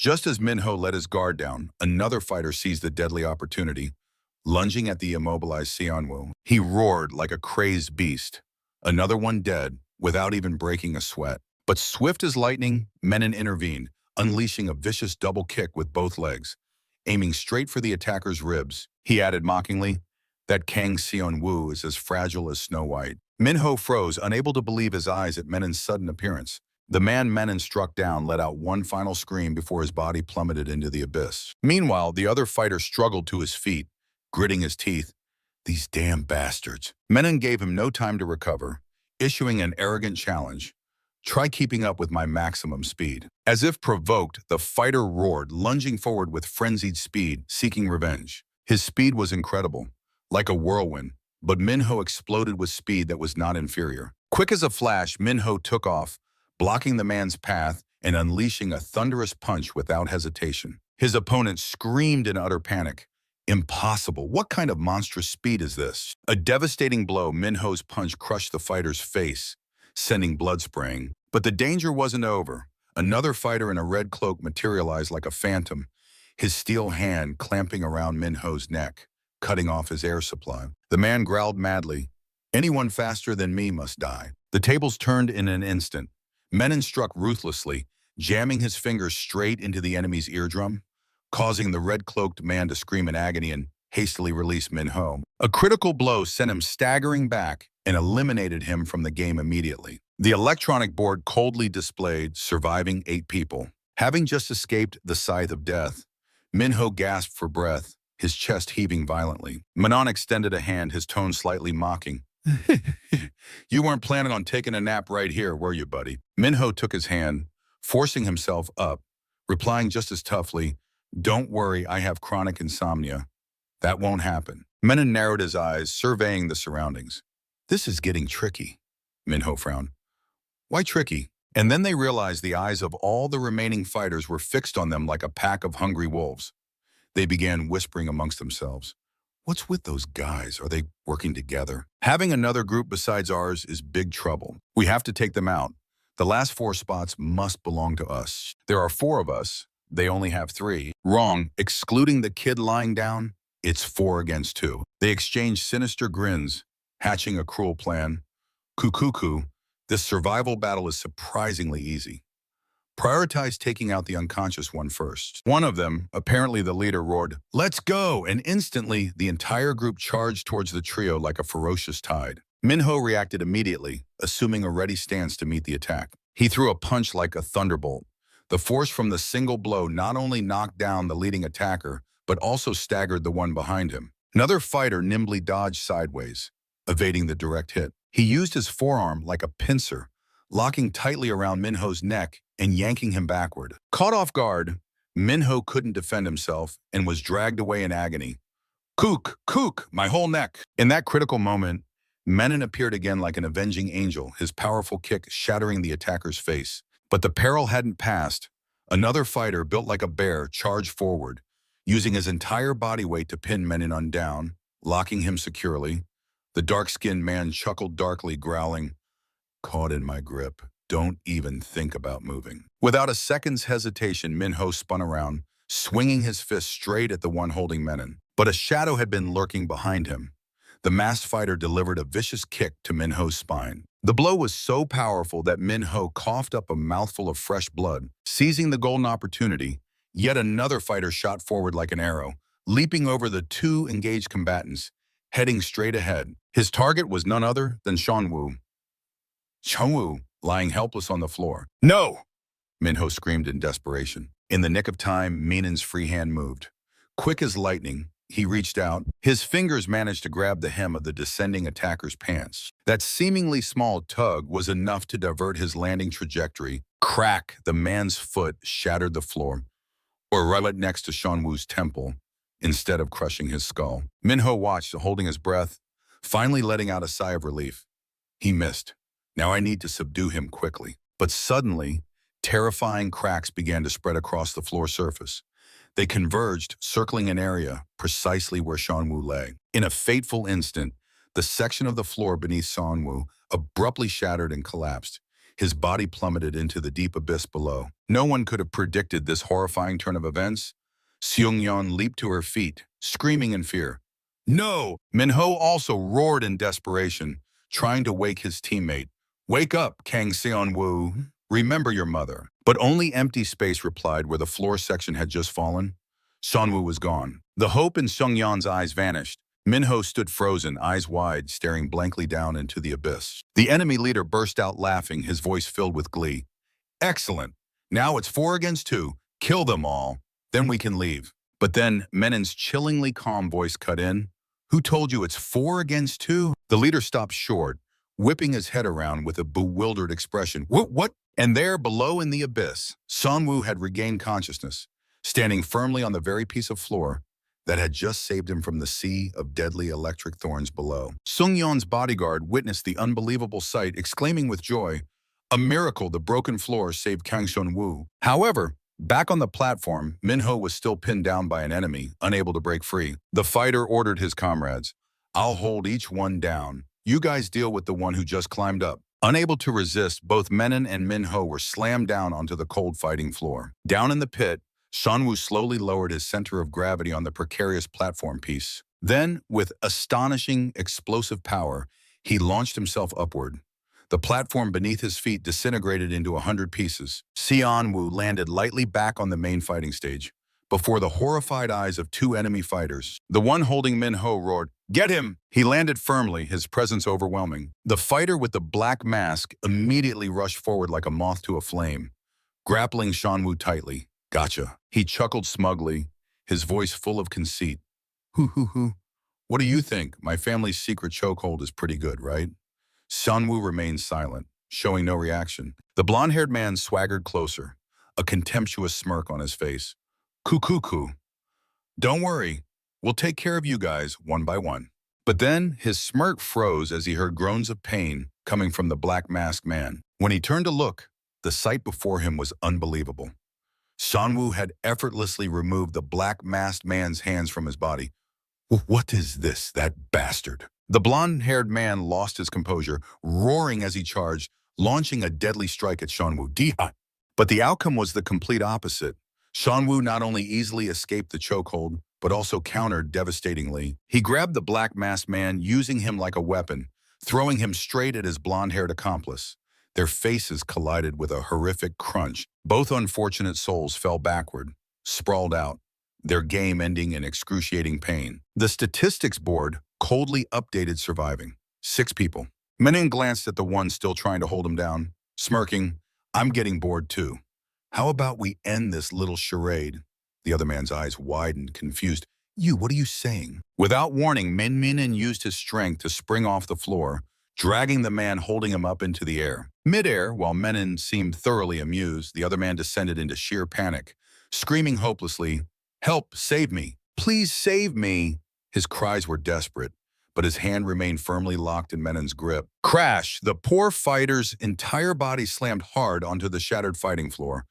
Just as Minho let his guard down, another fighter seized the deadly opportunity, lunging at the immobilized Xianwu. He roared like a crazed beast. Another one dead, without even breaking a sweat. But swift as lightning, Menon intervened, unleashing a vicious double kick with both legs. Aiming straight for the attacker's ribs, he added mockingly, "That Kang Xianwu is as fragile as Snow White." Minho froze, unable to believe his eyes at Menon's sudden appearance. The man Menon struck down let out one final scream before his body plummeted into the abyss. Meanwhile, the other fighter struggled to his feet, gritting his teeth. "These damn bastards." Menon gave him no time to recover, issuing an arrogant challenge. "Try keeping up with my maximum speed." As if provoked, the fighter roared, lunging forward with frenzied speed, seeking revenge. His speed was incredible, like a whirlwind, but Minho exploded with speed that was not inferior. Quick as a flash, Minho took off, blocking the man's path and unleashing a thunderous punch without hesitation. His opponent screamed in utter panic. Impossible. What kind of monstrous speed is this? A devastating blow, Minho's punch crushed the fighter's face, sending blood spraying. But the danger wasn't over. Another fighter in a red cloak materialized like a phantom, his steel hand clamping around Minho's neck, cutting off his air supply. The man growled madly, "Anyone faster than me must die." The tables turned in an instant. Menon struck ruthlessly, jamming his fingers straight into the enemy's eardrum, causing the red-cloaked man to scream in agony and hastily release Minho. A critical blow sent him staggering back and eliminated him from the game immediately. The electronic board coldly displayed surviving 8 people. Having just escaped the scythe of death, Minho gasped for breath, his chest heaving violently. Menon extended a hand, his tone slightly mocking. "You weren't planning on taking a nap right here, were you, buddy?" Minho took his hand, forcing himself up, replying just as toughly, "Don't worry, I have chronic insomnia. That won't happen." Menon narrowed his eyes, surveying the surroundings. "This is getting tricky," Minho frowned. "Why tricky?" And then they realized the eyes of all the remaining fighters were fixed on them like a pack of hungry wolves. They began whispering amongst themselves. "What's with those guys? Are they working together? Having another group besides ours is big trouble. We have to take them out. The last 4 spots must belong to us. There are 4 of us. They only have 3. Wrong. Excluding the kid lying down, it's 4 against 2. They exchanged sinister grins, hatching a cruel plan. Cuckoo, this survival battle is surprisingly easy. Prioritize taking out the unconscious one first. One of them, apparently the leader, roared, "Let's go!" And instantly, the entire group charged towards the trio like a ferocious tide. Minho reacted immediately, assuming a ready stance to meet the attack. He threw a punch like a thunderbolt. The force from the single blow not only knocked down the leading attacker, but also staggered the one behind him. Another fighter nimbly dodged sideways, evading the direct hit. He used his forearm like a pincer, locking tightly around Minho's neck and yanking him backward. Caught off guard, Minho couldn't defend himself and was dragged away in agony. Kook, my whole neck." In that critical moment, Menon appeared again like an avenging angel, his powerful kick shattering the attacker's face. But the peril hadn't passed. Another fighter, built like a bear, charged forward, using his entire body weight to pin Menon down, locking him securely. The dark-skinned man chuckled darkly, growling, "Caught in my grip. Don't even think about moving." Without a second's hesitation, Minho spun around, swinging his fist straight at the one holding Menon. But a shadow had been lurking behind him. The masked fighter delivered a vicious kick to Minho's spine. The blow was so powerful that Minho coughed up a mouthful of fresh blood. Seizing the golden opportunity, yet another fighter shot forward like an arrow, leaping over the 2 engaged combatants, heading straight ahead. His target was none other than Xianwu, lying helpless on the floor. "No!" Minho screamed in desperation. In the nick of time, Menon's free hand moved. Quick as lightning, he reached out. His fingers managed to grab the hem of the descending attacker's pants. That seemingly small tug was enough to divert his landing trajectory. Crack! The man's foot shattered the floor, or right next to Xianwu's temple, instead of crushing his skull. Minho watched, holding his breath, finally letting out a sigh of relief. He missed. Now I need to subdue him quickly. But suddenly, terrifying cracks began to spread across the floor surface. They converged, circling an area precisely where Xianwu lay. In a fateful instant, the section of the floor beneath Xianwu abruptly shattered and collapsed. His body plummeted into the deep abyss below. No one could have predicted this horrifying turn of events. Seung-yeon leaped to her feet, screaming in fear. No! Minho also roared in desperation, trying to wake his teammate. Wake up, Kang Seon-woo. Remember your mother. But only empty space replied where the floor section had just fallen. Seon-woo was gone. The hope in Seung-yeon's eyes vanished. Minho stood frozen, eyes wide, staring blankly down into the abyss. The enemy leader burst out laughing, his voice filled with glee. Excellent. Now it's 4 against 2. Kill them all. Then we can leave. But then Menon's chillingly calm voice cut in. Who told you it's 4 against 2? The leader stopped short, whipping his head around with a bewildered expression. What? And there, below in the abyss, Seon-woo had regained consciousness, standing firmly on the very piece of floor that had just saved him from the sea of deadly electric thorns below. Seung-yeon's bodyguard witnessed the unbelievable sight, exclaiming with joy, a miracle, the broken floor saved Kang Seon-woo. However, back on the platform, Minho was still pinned down by an enemy, unable to break free. The fighter ordered his comrades, I'll hold each one down. You guys deal with the one who just climbed up. Unable to resist, both Menon and Minho were slammed down onto the cold fighting floor. Down in the pit, Seon-woo slowly lowered his center of gravity on the precarious platform piece. Then, with astonishing, explosive power, he launched himself upward. The platform beneath his feet disintegrated into 100 pieces. Seon-woo landed lightly back on the main fighting stage, before the horrified eyes of 2 enemy fighters. The one holding Minho roared, "Get him!" He landed firmly, his presence overwhelming. The fighter with the black mask immediately rushed forward like a moth to a flame, grappling Seon-woo tightly. Gotcha. He chuckled smugly, his voice full of conceit. Hoo. What do you think? My family's secret chokehold is pretty good, right? Seon-woo remained silent, showing no reaction. The blonde-haired man swaggered closer, a contemptuous smirk on his face. Coo. Don't worry. We'll take care of you guys, one by one. But then his smirk froze as he heard groans of pain coming from the black masked man. When he turned to look, the sight before him was unbelievable. Seon-woo had effortlessly removed the black masked man's hands from his body. What is this, that bastard? The blonde-haired man lost his composure, roaring as he charged, launching a deadly strike at Seon-woo. But the outcome was the complete opposite. Seon-woo not only easily escaped the chokehold, but also countered devastatingly. He grabbed the black masked man, using him like a weapon, throwing him straight at his blonde-haired accomplice. Their faces collided with a horrific crunch. Both unfortunate souls fell backward, sprawled out, their game ending in excruciating pain. The statistics board coldly updated surviving. 6 people. Menon glanced at the one still trying to hold him down, smirking, I'm getting bored too. How about we end this little charade? The other man's eyes widened, confused. What are you saying? Without warning, Menon used his strength to spring off the floor, dragging the man holding him up into the air. Mid-air, while Menon seemed thoroughly amused, the other man descended into sheer panic, screaming hopelessly, Help, save me, please save me. His cries were desperate, but his hand remained firmly locked in Menon's grip. Crash! The poor fighter's entire body slammed hard onto the shattered fighting floor,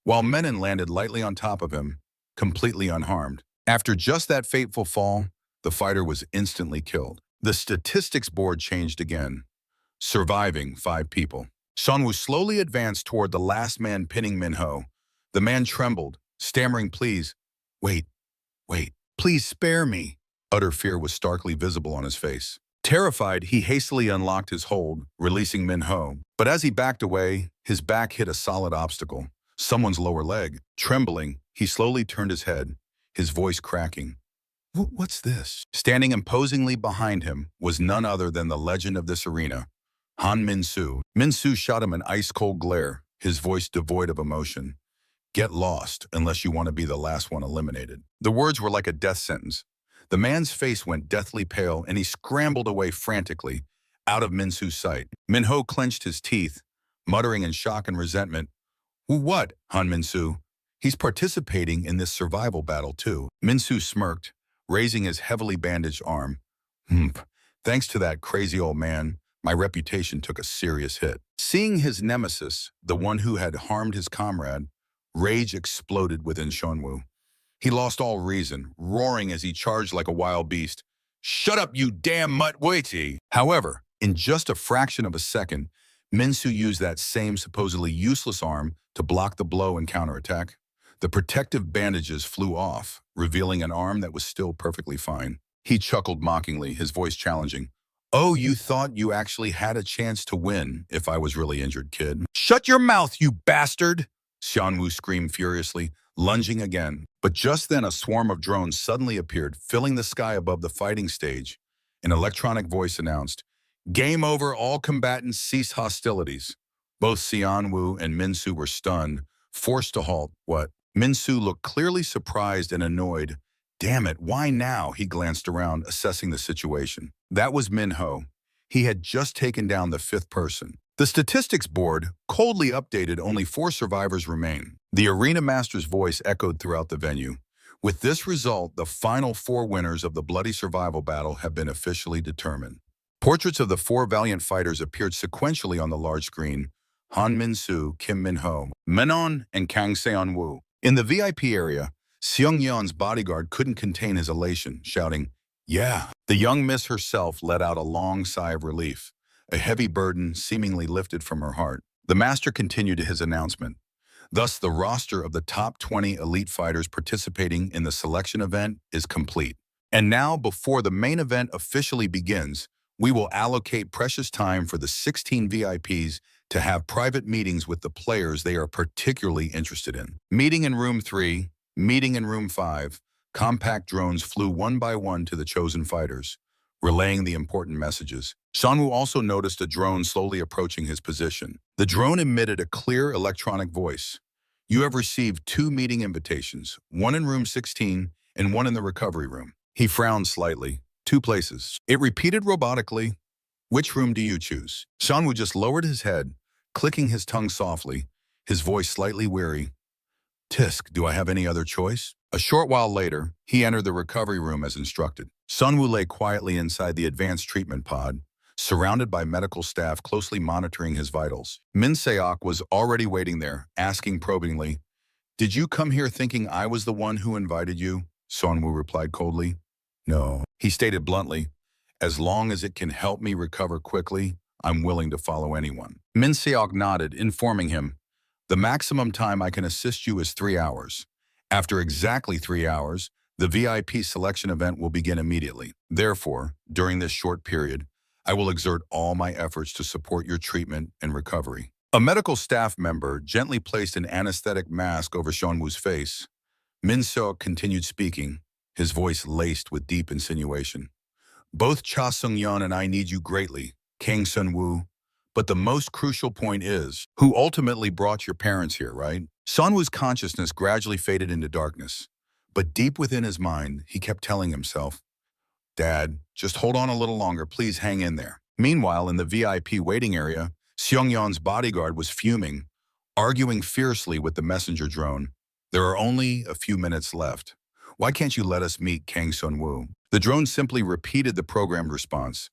while Menon landed lightly on top of him, completely unharmed. After just that fateful fall, the fighter was instantly killed. The statistics board changed again, surviving 5 people. Seon-woo slowly advanced toward the last man pinning Minho. The man trembled, stammering, please, wait, please spare me. Utter fear was starkly visible on his face. Terrified, he hastily unlocked his hold, releasing Minho. But as he backed away, his back hit a solid obstacle, someone's lower leg. Trembling, he slowly turned his head, his voice cracking. What's this? Standing imposingly behind him was none other than the legend of this arena, Han Min-soo. Min-soo shot him an ice-cold glare, his voice devoid of emotion. Get lost unless you want to be the last one eliminated. The words were like a death sentence. The man's face went deathly pale, and he scrambled away frantically, out of Min-soo's sight. Minho clenched his teeth, muttering in shock and resentment. What, Han Min-soo? He's participating in this survival battle, too. Min-soo smirked, raising his heavily bandaged arm. Thanks to that crazy old man, my reputation took a serious hit. Seeing his nemesis, the one who had harmed his comrade, rage exploded within Seon-woo. He lost all reason, roaring as he charged like a wild beast. Shut up, you damn mutt-waity! However, in just a fraction of a second, Minsu used that same supposedly useless arm to block the blow and counterattack. The protective bandages flew off, revealing an arm that was still perfectly fine. He chuckled mockingly, his voice challenging. Oh, you thought you actually had a chance to win if I was really injured, kid. Shut your mouth, you bastard! Xianwu screamed furiously, lunging again. But just then a swarm of drones suddenly appeared, filling the sky above the fighting stage. An electronic voice announced, Game over, all combatants cease hostilities. Both Xianwu and Minsu were stunned, forced to halt. What? Minsu looked clearly surprised and annoyed. Damn it, why now? He glanced around, assessing the situation. That was Minho. He had just taken down the fifth person. The statistics board, coldly updated, only 4 survivors remain. The arena master's voice echoed throughout the venue. With this result, the final 4 winners of the bloody survival battle have been officially determined. Portraits of the 4 valiant fighters appeared sequentially on the large screen. Han Min-soo, Kim Min-ho, Menon, and Kang Seon-woo. In the VIP area, Seung-yeon's bodyguard couldn't contain his elation, shouting, Yeah! The young miss herself let out a long sigh of relief, a heavy burden seemingly lifted from her heart. The master continued his announcement. Thus, the roster of the top 20 elite fighters participating in the selection event is complete. And now, before the main event officially begins, we will allocate precious time for the 16 VIPs to have private meetings with the players they are particularly interested in. Meeting in room 3, meeting in room 5, compact drones flew one by one to the chosen fighters, relaying the important messages. Shanwoo also noticed a drone slowly approaching his position. The drone emitted a clear electronic voice. You have received 2 meeting invitations, one in room 16 and one in the recovery room. He frowned slightly. 2 places. It repeated robotically, Which room do you choose? Shanwoo just lowered his head, clicking his tongue softly, his voice slightly weary. Tisk, do I have any other choice? A short while later, he entered the recovery room as instructed. Sunwoo lay quietly inside the advanced treatment pod, surrounded by medical staff closely monitoring his vitals. Min Seok was already waiting there, asking probingly, Did you come here thinking I was the one who invited you? Sunwoo replied coldly. No, he stated bluntly. As long as it can help me recover quickly, I'm willing to follow anyone. Min Seok nodded, informing him, The maximum time I can assist you is 3 hours. After exactly 3 hours, the VIP selection event will begin immediately. Therefore, during this short period, I will exert all my efforts to support your treatment and recovery. A medical staff member gently placed an anesthetic mask over Seonwoo's face. Min Seok continued speaking, his voice laced with deep insinuation. Both Cha Sung-yeon and I need you greatly, Kang Sun-woo. But the most crucial point is, who ultimately brought your parents here, right? Sun-woo's consciousness gradually faded into darkness. But deep within his mind, he kept telling himself, Dad, just hold on a little longer, please hang in there. Meanwhile, in the VIP waiting area, Seung-yeon's bodyguard was fuming, arguing fiercely with the messenger drone. There are only a few minutes left. Why can't you let us meet Kang Sun-woo? The drone simply repeated the programmed response.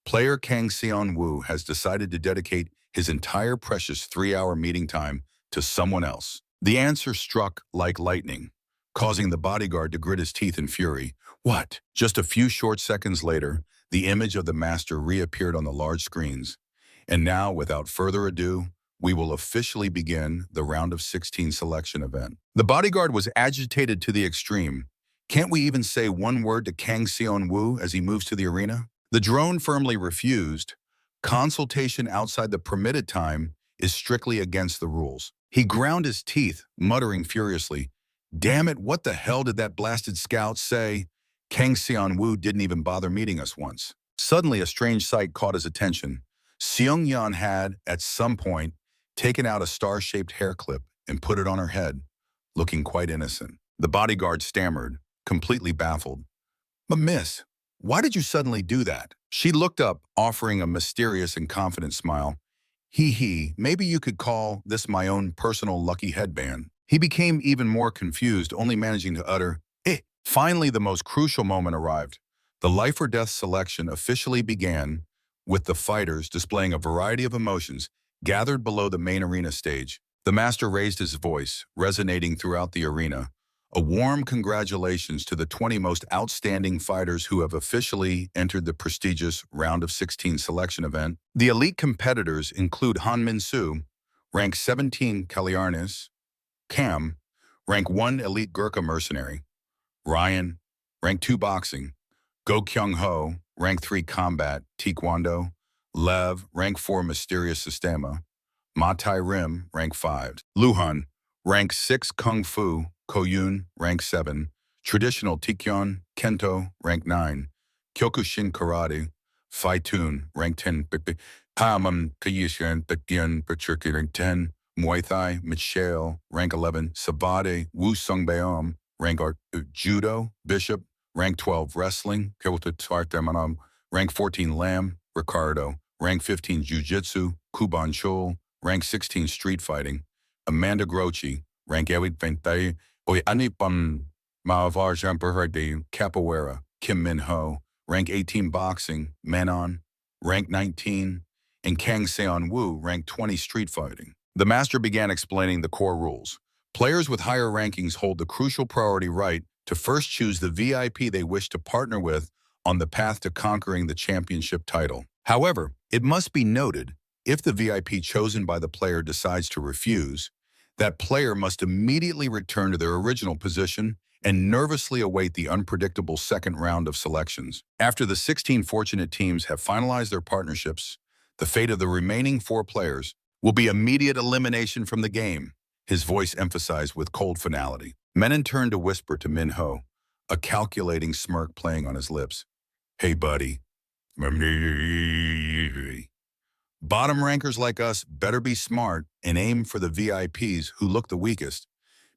Player Kang Seon-woo has decided to dedicate his entire precious 3-hour meeting time to someone else. The answer struck like lightning, causing the bodyguard to grit his teeth in fury. What? Just a few short seconds later, the image of the master reappeared on the large screens. And now, without further ado, we will officially begin the round of 16 selection event. The bodyguard was agitated to the extreme. Can't we even say one word to Kang Seon-woo as he moves to the arena? The drone firmly refused. Consultation outside the permitted time is strictly against the rules. He ground his teeth, muttering furiously, Damn it, what the hell did that blasted scout say? Kang Seon-woo didn't even bother meeting us once. Suddenly, a strange sight caught his attention. Seung-yeon had, at some point, taken out a star-shaped hair clip and put it on her head, looking quite innocent. The bodyguard stammered, completely baffled. But miss, why did you suddenly do that? She looked up, offering a mysterious and confident smile. Maybe you could call this my own personal lucky headband. He became even more confused, only managing to utter, Eh. Finally, the most crucial moment arrived. The life or death selection officially began, with the fighters displaying a variety of emotions gathered below the main arena stage. The master raised his voice, resonating throughout the arena, A warm congratulations to the 20 most outstanding fighters who have officially entered the prestigious Round of 16 selection event. The elite competitors include Han Min-soo, rank 17 Kalyarnis, Cam, rank 1 elite Gurkha mercenary, Ryan, rank 2 boxing, Go Kyung-ho, rank 3 combat, Taekwondo, Lev, rank 4 mysterious Sistema, Ma Tai Rim, rank 5, Luhan, rank 6 Kung Fu, Koyun, rank 7, traditional Taekyon, Kento, rank 9, Kyokushin Karate, Faitun, rank 10, Hamam Kayishan, Baekhyun, Pachurki, rank 10, Muay Thai, Michelle, rank 11, Sabade, Wu Sung Beom, rank Art, Judo, Bishop, rank 12, Wrestling, Kewata rank 14, Lam, Ricardo, rank 15, Jiu-Jitsu, Kuban Chol, rank 16, Street Fighting, Amanda Grochi, rank 8, Ventay, Oy Anipam, Maavar Jamperherde, Capoeira, Kim Min Ho, rank 18, Boxing, Menon, rank 19, and Kang Seon Woo, rank 20, Street Fighting. The master began explaining the core rules. Players with higher rankings hold the crucial priority right to first choose the VIP they wish to partner with on the path to conquering the championship title. However, it must be noted, if the VIP chosen by the player decides to refuse, that player must immediately return to their original position and nervously await the unpredictable second round of selections. After the 16 fortunate teams have finalized their partnerships, the fate of the remaining 4 players will be immediate elimination from the game, his voice emphasized with cold finality. Menon turned to whisper to Min Ho, a calculating smirk playing on his lips. Hey, buddy. Bottom rankers like us better be smart and aim for the VIPs who look the weakest.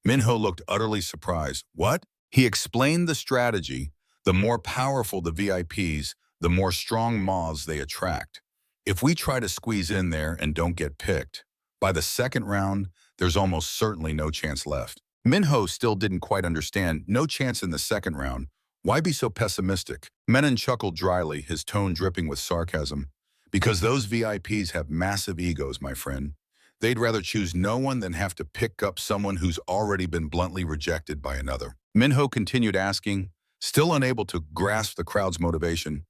Minho looked utterly surprised. What? He explained the strategy. The more powerful the VIPs, the more strong moths they attract. If we try to squeeze in there and don't get picked, by the second round, there's almost certainly no chance left. Minho still didn't quite understand. No chance in the second round. Why be so pessimistic? Menon chuckled dryly, his tone dripping with sarcasm. Because those VIPs have massive egos, my friend. They'd rather choose no one than have to pick up someone who's already been bluntly rejected by another. Minho continued asking, still unable to grasp the crowd's motivation.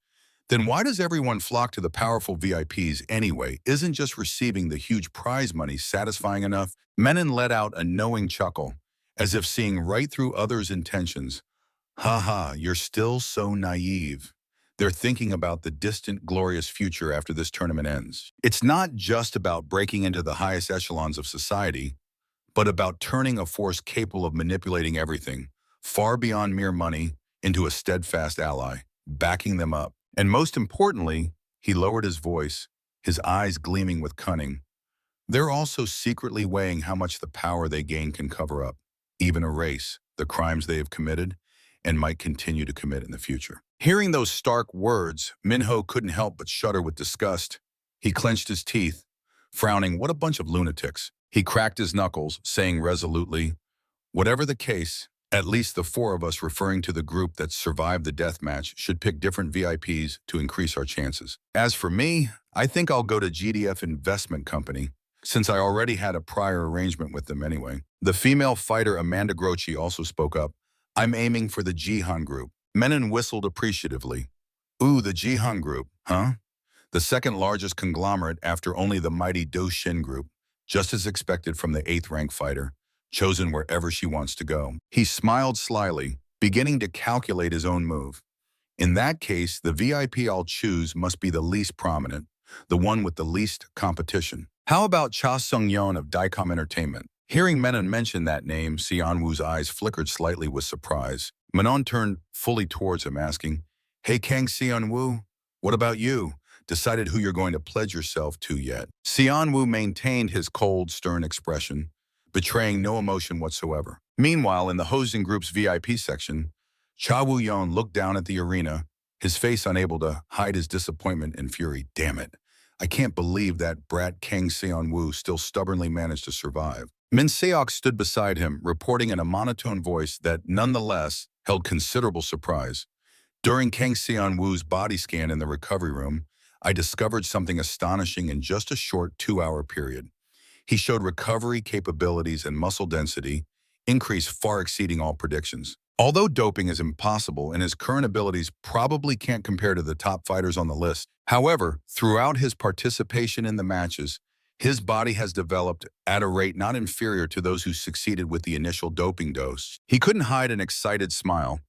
Then why does everyone flock to the powerful VIPs anyway? Isn't just receiving the huge prize money satisfying enough? Menon let out a knowing chuckle, as if seeing right through others' intentions. Ha, you're still so naive. They're thinking about the distant, glorious future after this tournament ends. It's not just about breaking into the highest echelons of society, but about turning a force capable of manipulating everything, far beyond mere money, into a steadfast ally, backing them up. And most importantly, he lowered his voice, his eyes gleaming with cunning. They're also secretly weighing how much the power they gain can cover up, even erase, the crimes they have committed and might continue to commit in the future. Hearing those stark words, Minho couldn't help but shudder with disgust. He clenched his teeth, frowning, what a bunch of lunatics. He cracked his knuckles, saying resolutely, whatever the case, at least the 4 of us referring to the group that survived the death match should pick different VIPs to increase our chances. As for me, I think I'll go to GDF Investment Company, since I already had a prior arrangement with them anyway. The female fighter Amanda Grochi also spoke up. I'm aiming for the Jihan Group. Menon whistled appreciatively. Ooh, the Jihan Group, huh? The second largest conglomerate after only the mighty Do Shin Group, just as expected from the 8th rank fighter, chosen wherever she wants to go. He smiled slyly, beginning to calculate his own move. In that case, the VIP I'll choose must be the least prominent, the one with the least competition. How about Cha Sung-yeon of Dicom Entertainment? Hearing Menon mention that name, Seon-woo's eyes flickered slightly with surprise. Menon turned fully towards him, asking, Hey Kang Seon-woo, what about you? Decided who you're going to pledge yourself to yet? Seon-woo maintained his cold, stern expression, betraying no emotion whatsoever. Meanwhile, in the Hosen Group's VIP section, Cha Woo-yeon looked down at the arena, his face unable to hide his disappointment and fury. Damn it. I can't believe that brat Kang Seon-woo still stubbornly managed to survive. Min Seok stood beside him, reporting in a monotone voice that, nonetheless, held considerable surprise. During Kang Seon-woo's body scan in the recovery room, I discovered something astonishing in just a short 2-hour period. He showed recovery capabilities and muscle density, increase far exceeding all predictions. Although doping is impossible and his current abilities probably can't compare to the top fighters on the list, however, throughout his participation in the matches, his body has developed at a rate not inferior to those who succeeded with the initial doping dose. He couldn't hide an excited smile.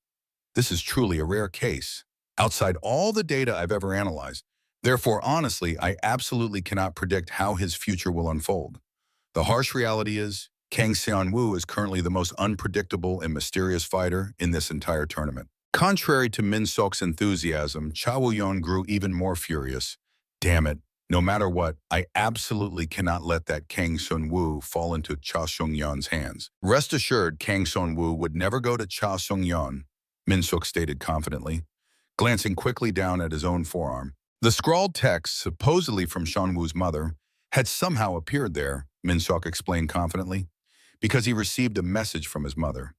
This is truly a rare case, outside all the data I've ever analyzed. Therefore, honestly, I absolutely cannot predict how his future will unfold. The harsh reality is, Kang Seon-woo is currently the most unpredictable and mysterious fighter in this entire tournament. Contrary to Min Sok's enthusiasm, Cha Woo-yeon grew even more furious. Damn it, no matter what, I absolutely cannot let that Kang Seon-woo fall into Cha Sung-yeon's hands. Rest assured, Kang Seon-woo would never go to Cha Sung-yeon, Min Sok stated confidently, glancing quickly down at his own forearm. The scrawled text, supposedly from Seon-woo's mother, had somehow appeared there, Min Sok explained confidently, because he received a message from his mother,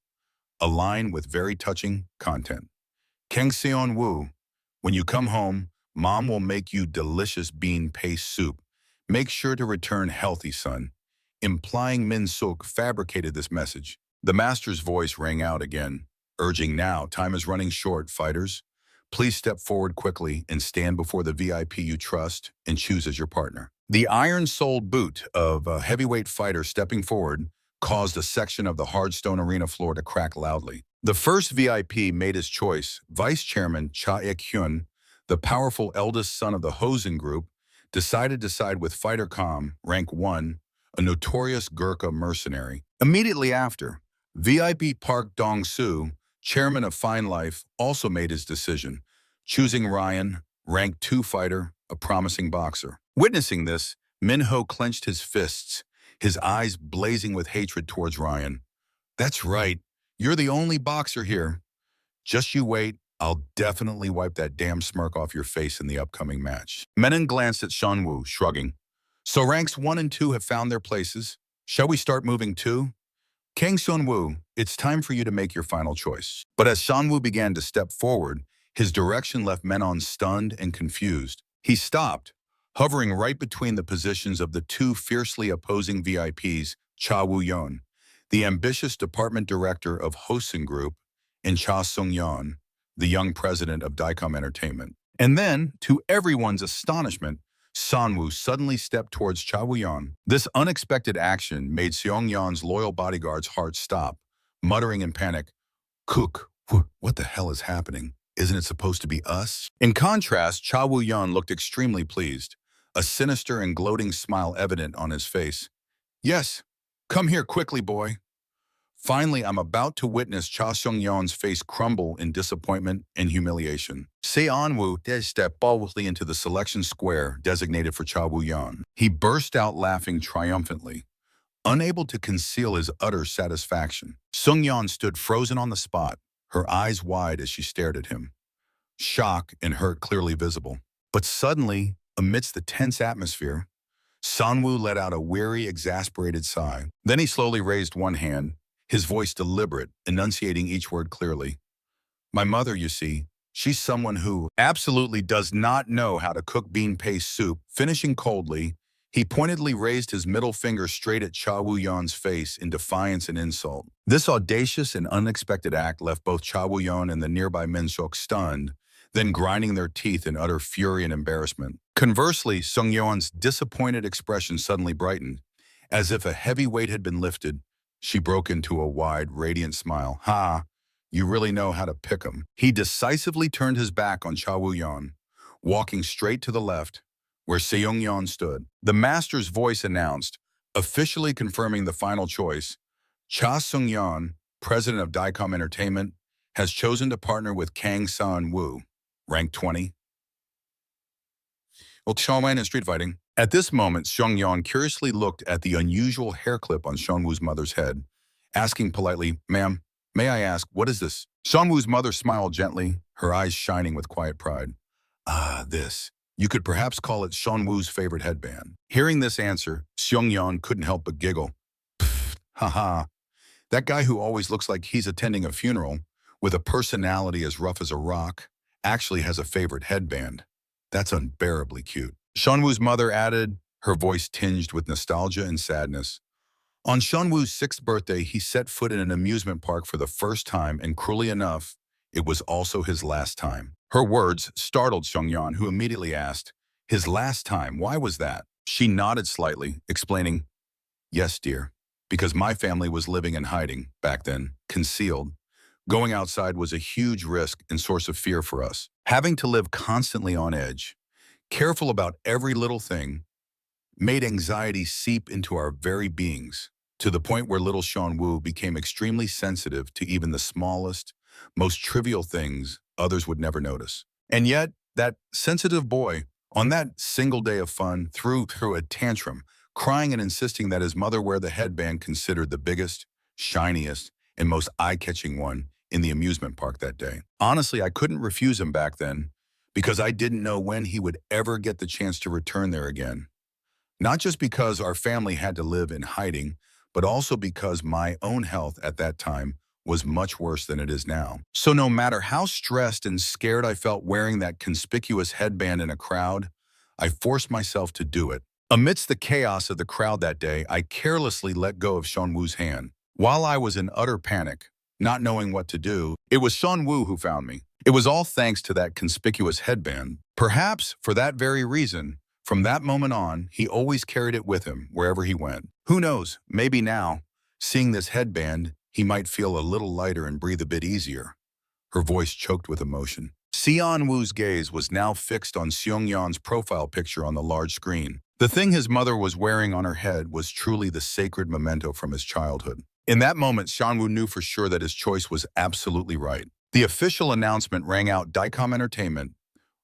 a line with very touching content. Kang Seon-woo, when you come home, Mom will make you delicious bean paste soup. Make sure to return healthy, son. Implying Min Sok fabricated this message. The master's voice rang out again, urging now, time is running short, fighters. Please step forward quickly and stand before the VIP you trust and choose as your partner. The iron-soled boot of a heavyweight fighter stepping forward caused a section of the hard stone arena floor to crack loudly. The first VIP made his choice. Vice Chairman Cha Ik-hyun, the powerful eldest son of the Hosen Group, decided to side with Fighter Com, rank 1, a notorious Gurkha mercenary. Immediately after, VIP Park Dong-soo, chairman of Fine Life, also made his decision, choosing Ryan, rank 2 fighter, a promising boxer. Witnessing this, Min-ho clenched his fists, his eyes blazing with hatred towards Ryan. That's right, you're the only boxer here. Just you wait, I'll definitely wipe that damn smirk off your face in the upcoming match. Menon glanced at Seon-woo, shrugging. So ranks 1 and 2 have found their places. Shall we start moving too? Kang Seon-woo, it's time for you to make your final choice. But as Seon-woo began to step forward, his direction left Menon stunned and confused. He stopped, hovering right between the positions of the two fiercely opposing VIPs, Cha Woo-yeon, the ambitious department director of Hosen Group, and Cha Sung-yeon, the young president of Dicom Entertainment. And then, to everyone's astonishment, Seon-woo suddenly stepped towards Cha Woo-yeon. This unexpected action made Seong-yeon's loyal bodyguard's heart stop, muttering in panic, "Cook, what the hell is happening? Isn't it supposed to be us?" In contrast, Cha Woo-yeon looked extremely pleased, a sinister and gloating smile evident on his face. "Yes, come here quickly, boy." Finally, I'm about to witness Cha Sung-yeon's face crumble in disappointment and humiliation. Seon-woo stepped boldly into the selection square designated for Cha Woo-yeon. He burst out laughing triumphantly, unable to conceal his utter satisfaction. Sung-yeon stood frozen on the spot, her eyes wide as she stared at him, shock and hurt clearly visible. But suddenly, amidst the tense atmosphere, Seon-woo let out a weary, exasperated sigh. Then he slowly raised one hand, his voice deliberate, enunciating each word clearly. "My mother, you see, she's someone who absolutely does not know how to cook bean paste soup." Finishing coldly, he pointedly raised his middle finger straight at Cha Woo-yeon's face in defiance and insult. This audacious and unexpected act left both Cha Woo-yeon and the nearby Min Sok stunned, then grinding their teeth in utter fury and embarrassment. Conversely, Sung-yeon's disappointed expression suddenly brightened. As if a heavy weight had been lifted, she broke into a wide, radiant smile. "Ha, you really know how to pick 'em." He decisively turned his back on Cha Woo-yeon, walking straight to the left, where Seong-yeon stood. The master's voice announced, officially confirming the final choice. Cha Sung-yeon, president of Dicom Entertainment, has chosen to partner with Kang Seon-woo, rank 20. Well, Shounen and street fighting. At this moment, Seong-yeon curiously looked at the unusual hair clip on Seon-woo's mother's head, asking politely, "Ma'am, may I ask, what is this?" Seon-woo's mother smiled gently, her eyes shining with quiet pride. "Ah, this. You could perhaps call it Seon-woo's favorite headband." Hearing this answer, Seong-yeon couldn't help but giggle. "Pfft, haha. That guy who always looks like he's attending a funeral, with a personality as rough as a rock, actually has a favorite headband. That's unbearably cute." Seon-woo's mother added, her voice tinged with nostalgia and sadness. On Seonwoo's 6th birthday, he set foot in an amusement park for the first time, and cruelly enough, it was also his last time. Her words startled Seongyeon, who immediately asked, "His last time, why was that?" She nodded slightly, explaining, "Yes, dear, because my family was living in hiding back then, concealed. Going outside was a huge risk and source of fear for us. Having to live constantly on edge, careful about every little thing, made anxiety seep into our very beings, to the point where little Seonwoo became extremely sensitive to even the smallest, most trivial things others would never notice. And yet, that sensitive boy, on that single day of fun, threw a tantrum, crying and insisting that his mother wear the headband considered the biggest, shiniest, and most eye-catching one in the amusement park that day. Honestly, I couldn't refuse him back then, because I didn't know when he would ever get the chance to return there again. Not just because our family had to live in hiding, but also because my own health at that time was much worse than it is now. So no matter how stressed and scared I felt wearing that conspicuous headband in a crowd, I forced myself to do it. Amidst the chaos of the crowd that day, I carelessly let go of Seonwoo's hand. While I was in utter panic, not knowing what to do, it was Seonwoo who found me. It was all thanks to that conspicuous headband. Perhaps for that very reason, from that moment on, he always carried it with him wherever he went. Who knows, maybe now, seeing this headband, he might feel a little lighter and breathe a bit easier. Her voice choked with emotion. Seonwoo's gaze was now fixed on Seongyeon's profile picture on the large screen. The thing his mother was wearing on her head was truly the sacred memento from his childhood. In that moment, Seonwoo knew for sure that his choice was absolutely right. The official announcement rang out Dicom Entertainment,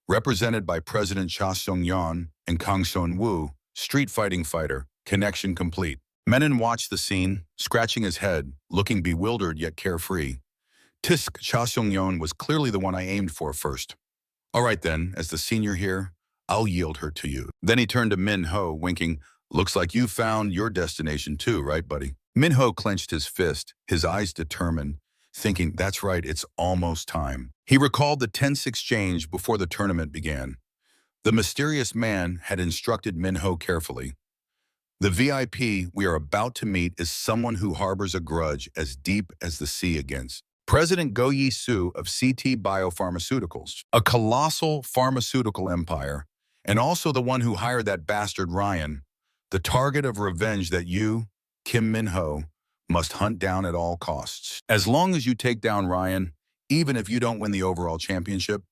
represented by President Cha Seong-yeon and Kang Seon-woo, street fighting fighter, connection complete. Menon watched the scene, scratching his head, looking bewildered yet carefree. Tisk, Cha Seong-yeon was clearly the one I aimed for first. All right then, as the senior here, I'll yield her to you. Then he turned to Min-ho, winking, "Looks like you found your destination too, right, buddy?" Min-ho clenched his fist, his eyes determined, thinking, that's right, it's almost time. He recalled the tense exchange before the tournament began. The mysterious man had instructed Min-ho carefully. The VIP we are about to meet is someone who harbors a grudge as deep as the sea against President Go Yi-soo of CT Biopharmaceuticals, a colossal pharmaceutical empire, and also the one who hired that bastard Ryan, the target of revenge that you, Kim Min-ho, must hunt down at all costs. As long as you take down Ryan, even if you don't win the overall championship,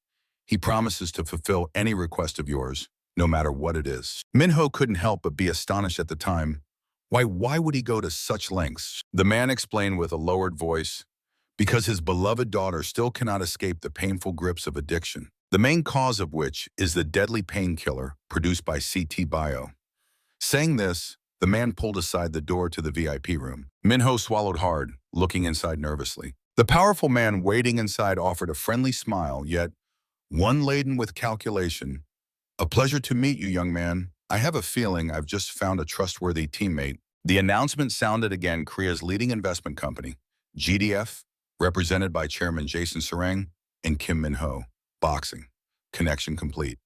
he promises to fulfill any request of yours, no matter what it is. Min-ho couldn't help but be astonished at the time. Why would he go to such lengths? The man explained with a lowered voice, because his beloved daughter still cannot escape the painful grips of addiction, the main cause of which is the deadly painkiller produced by CT Bio. Saying this, the man pulled aside the door to the VIP room. Min-ho swallowed hard, looking inside nervously. The powerful man waiting inside offered a friendly smile, yet one laden with calculation. "A pleasure to meet you, young man. I have a feeling I've just found a trustworthy teammate." The announcement sounded again, Korea's leading investment company, GDF, represented by Chairman Jason Sarang and Kim Min-ho. Boxing. Connection complete.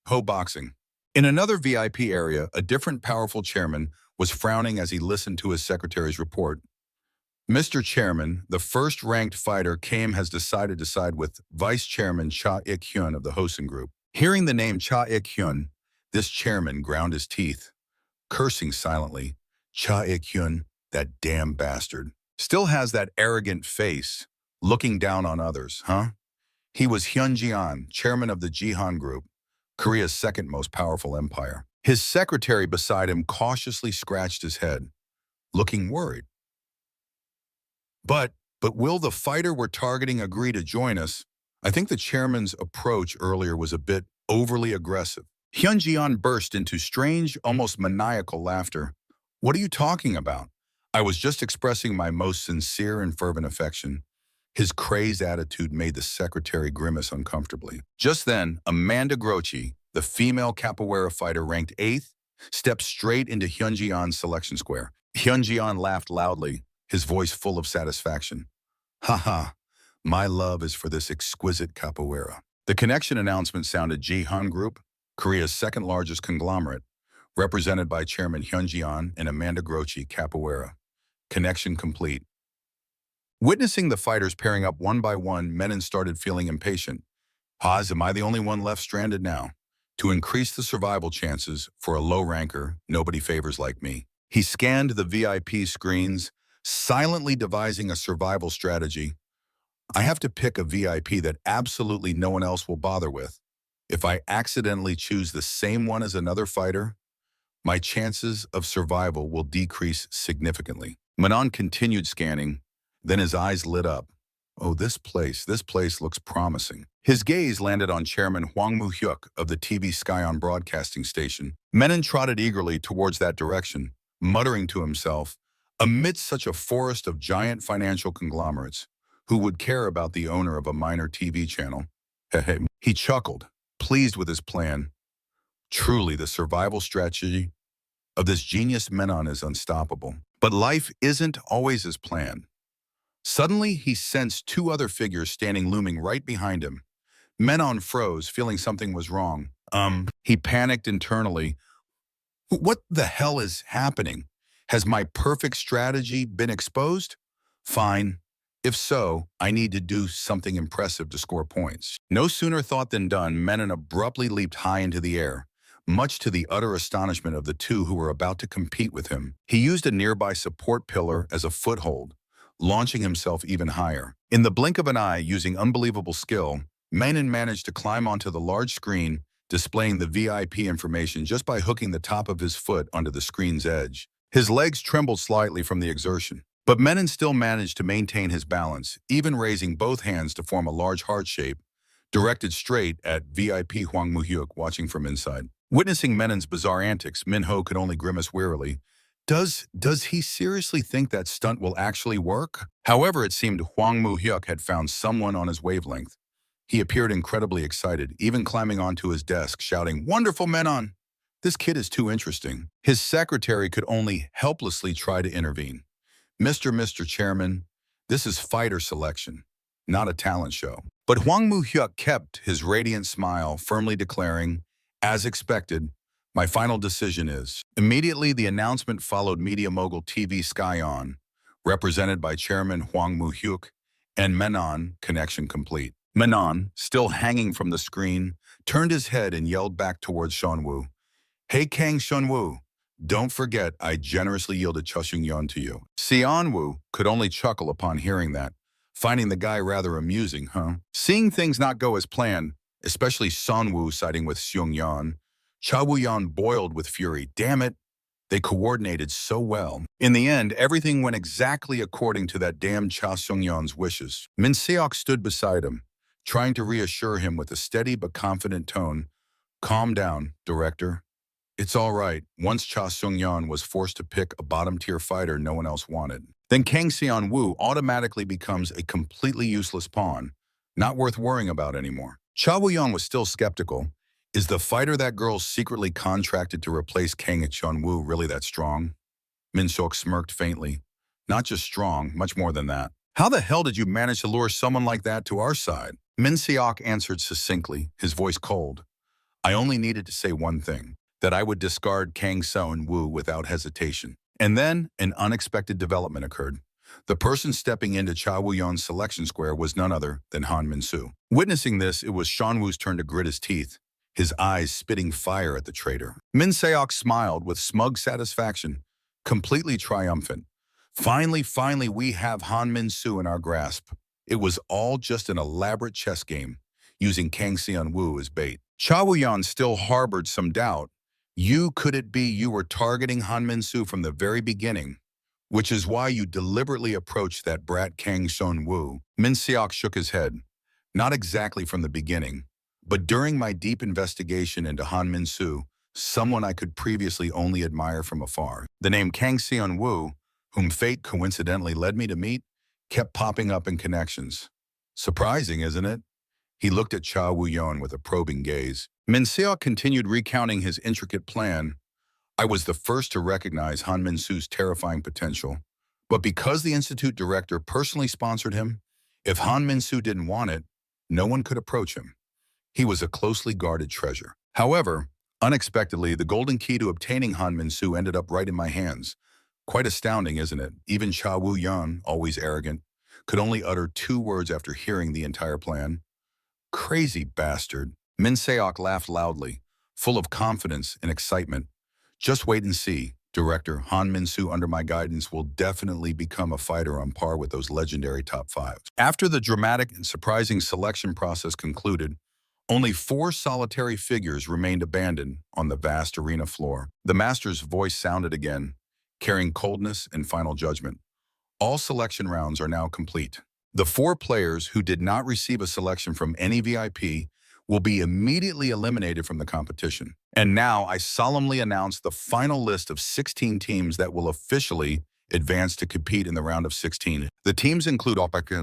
Ho Boxing. In another VIP area, a different powerful chairman was frowning as he listened to his secretary's report. "Mr. Chairman, the first-ranked fighter Kim has decided to side with Vice Chairman Cha Ik-hyun of the Hosen Group." Hearing the name Cha Ik-hyun, this chairman ground his teeth, cursing silently. Cha Ik-hyun, that damn bastard, still has that arrogant face, looking down on others, huh? He was Hyun Ji-an, chairman of the Jihan Group, Korea's second most powerful empire. His secretary beside him cautiously scratched his head, looking worried. But will the fighter we're targeting agree to join us? I think the chairman's approach earlier was a bit overly aggressive. Hyun Ji-an burst into strange, almost maniacal laughter. "What are you talking about? I was just expressing my most sincere and fervent affection." His crazed attitude made the secretary grimace uncomfortably. Just then, Amanda Grochi, the female capoeira fighter ranked 8th, stepped straight into Hyun Ji-an's selection square. Hyun Ji-an laughed loudly, his voice full of satisfaction. "Ha, my love is for this exquisite capoeira." The connection announcement sounded Jihan Group, Korea's second largest conglomerate, represented by Chairman Hyun Ji-an and Amanda Grochi Capoeira. connection complete. Witnessing the fighters pairing up one by one, Menon started feeling impatient. Pause, am I the only one left stranded now? To increase the survival chances for a low ranker, nobody favors like me. He scanned the VIP screens, silently devising a survival strategy. I have to pick a VIP that absolutely no one else will bother with. If I accidentally choose the same one as another fighter, my chances of survival will decrease significantly. Manon continued scanning, then his eyes lit up. Oh, this place looks promising. His gaze landed on Chairman Hwang Moo-hyuk of the TV Skyon broadcasting station. Menon trotted eagerly towards that direction, muttering to himself, amidst such a forest of giant financial conglomerates, who would care about the owner of a minor TV channel? He chuckled, pleased with his plan. Truly, the survival strategy of this genius Menon is unstoppable. But life isn't always as planned. Suddenly, he sensed two other figures looming right behind him. Menon froze, feeling something was wrong. He panicked internally. What the hell is happening? Has my perfect strategy been exposed? Fine. If so, I need to do something impressive to score points. No sooner thought than done, Menon abruptly leaped high into the air, much to the utter astonishment of the two who were about to compete with him. He used a nearby support pillar as a foothold, launching himself even higher. In the blink of an eye, using unbelievable skill, Menon managed to climb onto the large screen, displaying the VIP information just by hooking the top of his foot onto the screen's edge. His legs trembled slightly from the exertion, but Menon still managed to maintain his balance, even raising both hands to form a large heart shape, directed straight at VIP Hwang Moo-hyuk watching from inside. Witnessing Menon's bizarre antics, Min-ho could only grimace wearily. Does he seriously think that stunt will actually work? However, it seemed Hwang Moo-hyuk had found someone on his wavelength. He appeared incredibly excited, even climbing onto his desk, shouting, "Wonderful, Menon! This kid is too interesting." His secretary could only helplessly try to intervene. Mr. Chairman, this is fighter selection, not a talent show." But Hwang Moo-hyuk kept his radiant smile, firmly declaring, as expected, my final decision is. Immediately, the announcement followed media mogul TV Skyon, represented by Chairman Hwang Moo-hyuk, and Menon, connection complete. Menon, still hanging from the screen, turned his head and yelled back towards Seonwoo, "Hey Kang Seonwoo, don't forget I generously yielded Chosunyeon to you." Seonwoo could only chuckle upon hearing that, finding the guy rather amusing, huh? Seeing things not go as planned, especially Seonwoo siding with Seungyeon, Cha Woo-yeon boiled with fury. Damn it, they coordinated so well. In the end, everything went exactly according to that damn Cha Seungyeon's wishes. Min Seok stood beside him, trying to reassure him with a steady but confident tone. Calm down, director. It's all right. Once Cha Seungyeon was forced to pick a bottom-tier fighter no one else wanted, then Kang Seon-woo automatically becomes a completely useless pawn, not worth worrying about anymore. Cha Woo-yeon was still skeptical. Is the fighter that girl secretly contracted to replace Kang Seon-woo really that strong? Min Seok smirked faintly. Not just strong, much more than that. How the hell did you manage to lure someone like that to our side? Min Seok answered succinctly, his voice cold. I only needed to say one thing, that I would discard Kang Seon-woo without hesitation. And then an unexpected development occurred. The person stepping into Cha Woo-yeon's selection square was none other than Han Min-soo. Witnessing this, it was Seon-woo's turn to grit his teeth, his eyes spitting fire at the traitor. Min Seok smiled with smug satisfaction, completely triumphant. Finally, we have Han Min-soo in our grasp. It was all just an elaborate chess game, using Kang Seon-woo as bait. Cha Woo-yeon still harbored some doubt. Could it be you were targeting Han Min-soo from the very beginning, which is why you deliberately approached that brat Kang Seon-woo? Min Seok shook his head. Not exactly from the beginning, but during my deep investigation into Han Min-soo, someone I could previously only admire from afar. The name Kang Seon-woo, whom fate coincidentally led me to meet, kept popping up in connections. Surprising, isn't it? He looked at Cha Woo-yeon with a probing gaze. Min Seok continued recounting his intricate plan. I was the first to recognize Han Min-soo's terrifying potential. But because the Institute director personally sponsored him, if Han Min-soo didn't want it, no one could approach him. He was a closely guarded treasure. However, unexpectedly, the golden key to obtaining Han Min-soo ended up right in my hands. Quite astounding, isn't it? Even Cha Wu-yan, always arrogant, could only utter 2 words after hearing the entire plan. Crazy bastard. Min Seok laughed loudly, full of confidence and excitement. Just wait and see. Director Han Min-soo, under my guidance, will definitely become a fighter on par with those legendary top 5. After the dramatic and surprising selection process concluded, only 4 solitary figures remained abandoned on the vast arena floor. The master's voice sounded again, carrying coldness and final judgment. All selection rounds are now complete. The 4 players who did not receive a selection from any VIP will be immediately eliminated from the competition. And now I solemnly announce the final list of 16 teams that will officially advance to compete in the round of 16. The teams include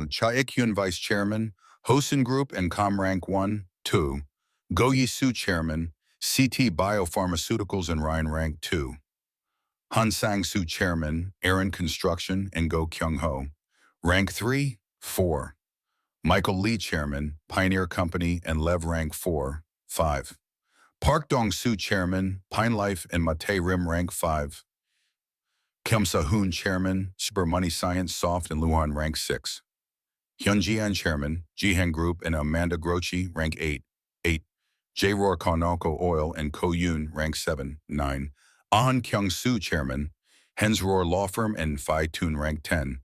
Cha Ik-hyun Vice Chairman, Hosen Group and Com Rank 1, 2, Go Yi-soo Chairman, CT Biopharmaceuticals and Ryan Rank 2, Han Sang-soo Chairman, Aaron Construction and Go Kyung-ho, Rank 3, 4. Michael Lee Chairman, Pioneer Company and Lev Rank 4, 5. Park Dong-soo Chairman, Pine Life and Mate Rim Rank 5. Kim Sa-hoon Chairman, Super Money Science Soft and Luhan Rank 6. Hyun Ji-an Chairman, Jihan Group and Amanda Grochi Rank 8, 8. J-Roar Konoko Oil and Ko-yoon Rank 7, 9. Ahn Kyung-soo Chairman, Hens Roar Law Firm and Phi Toon Rank 10,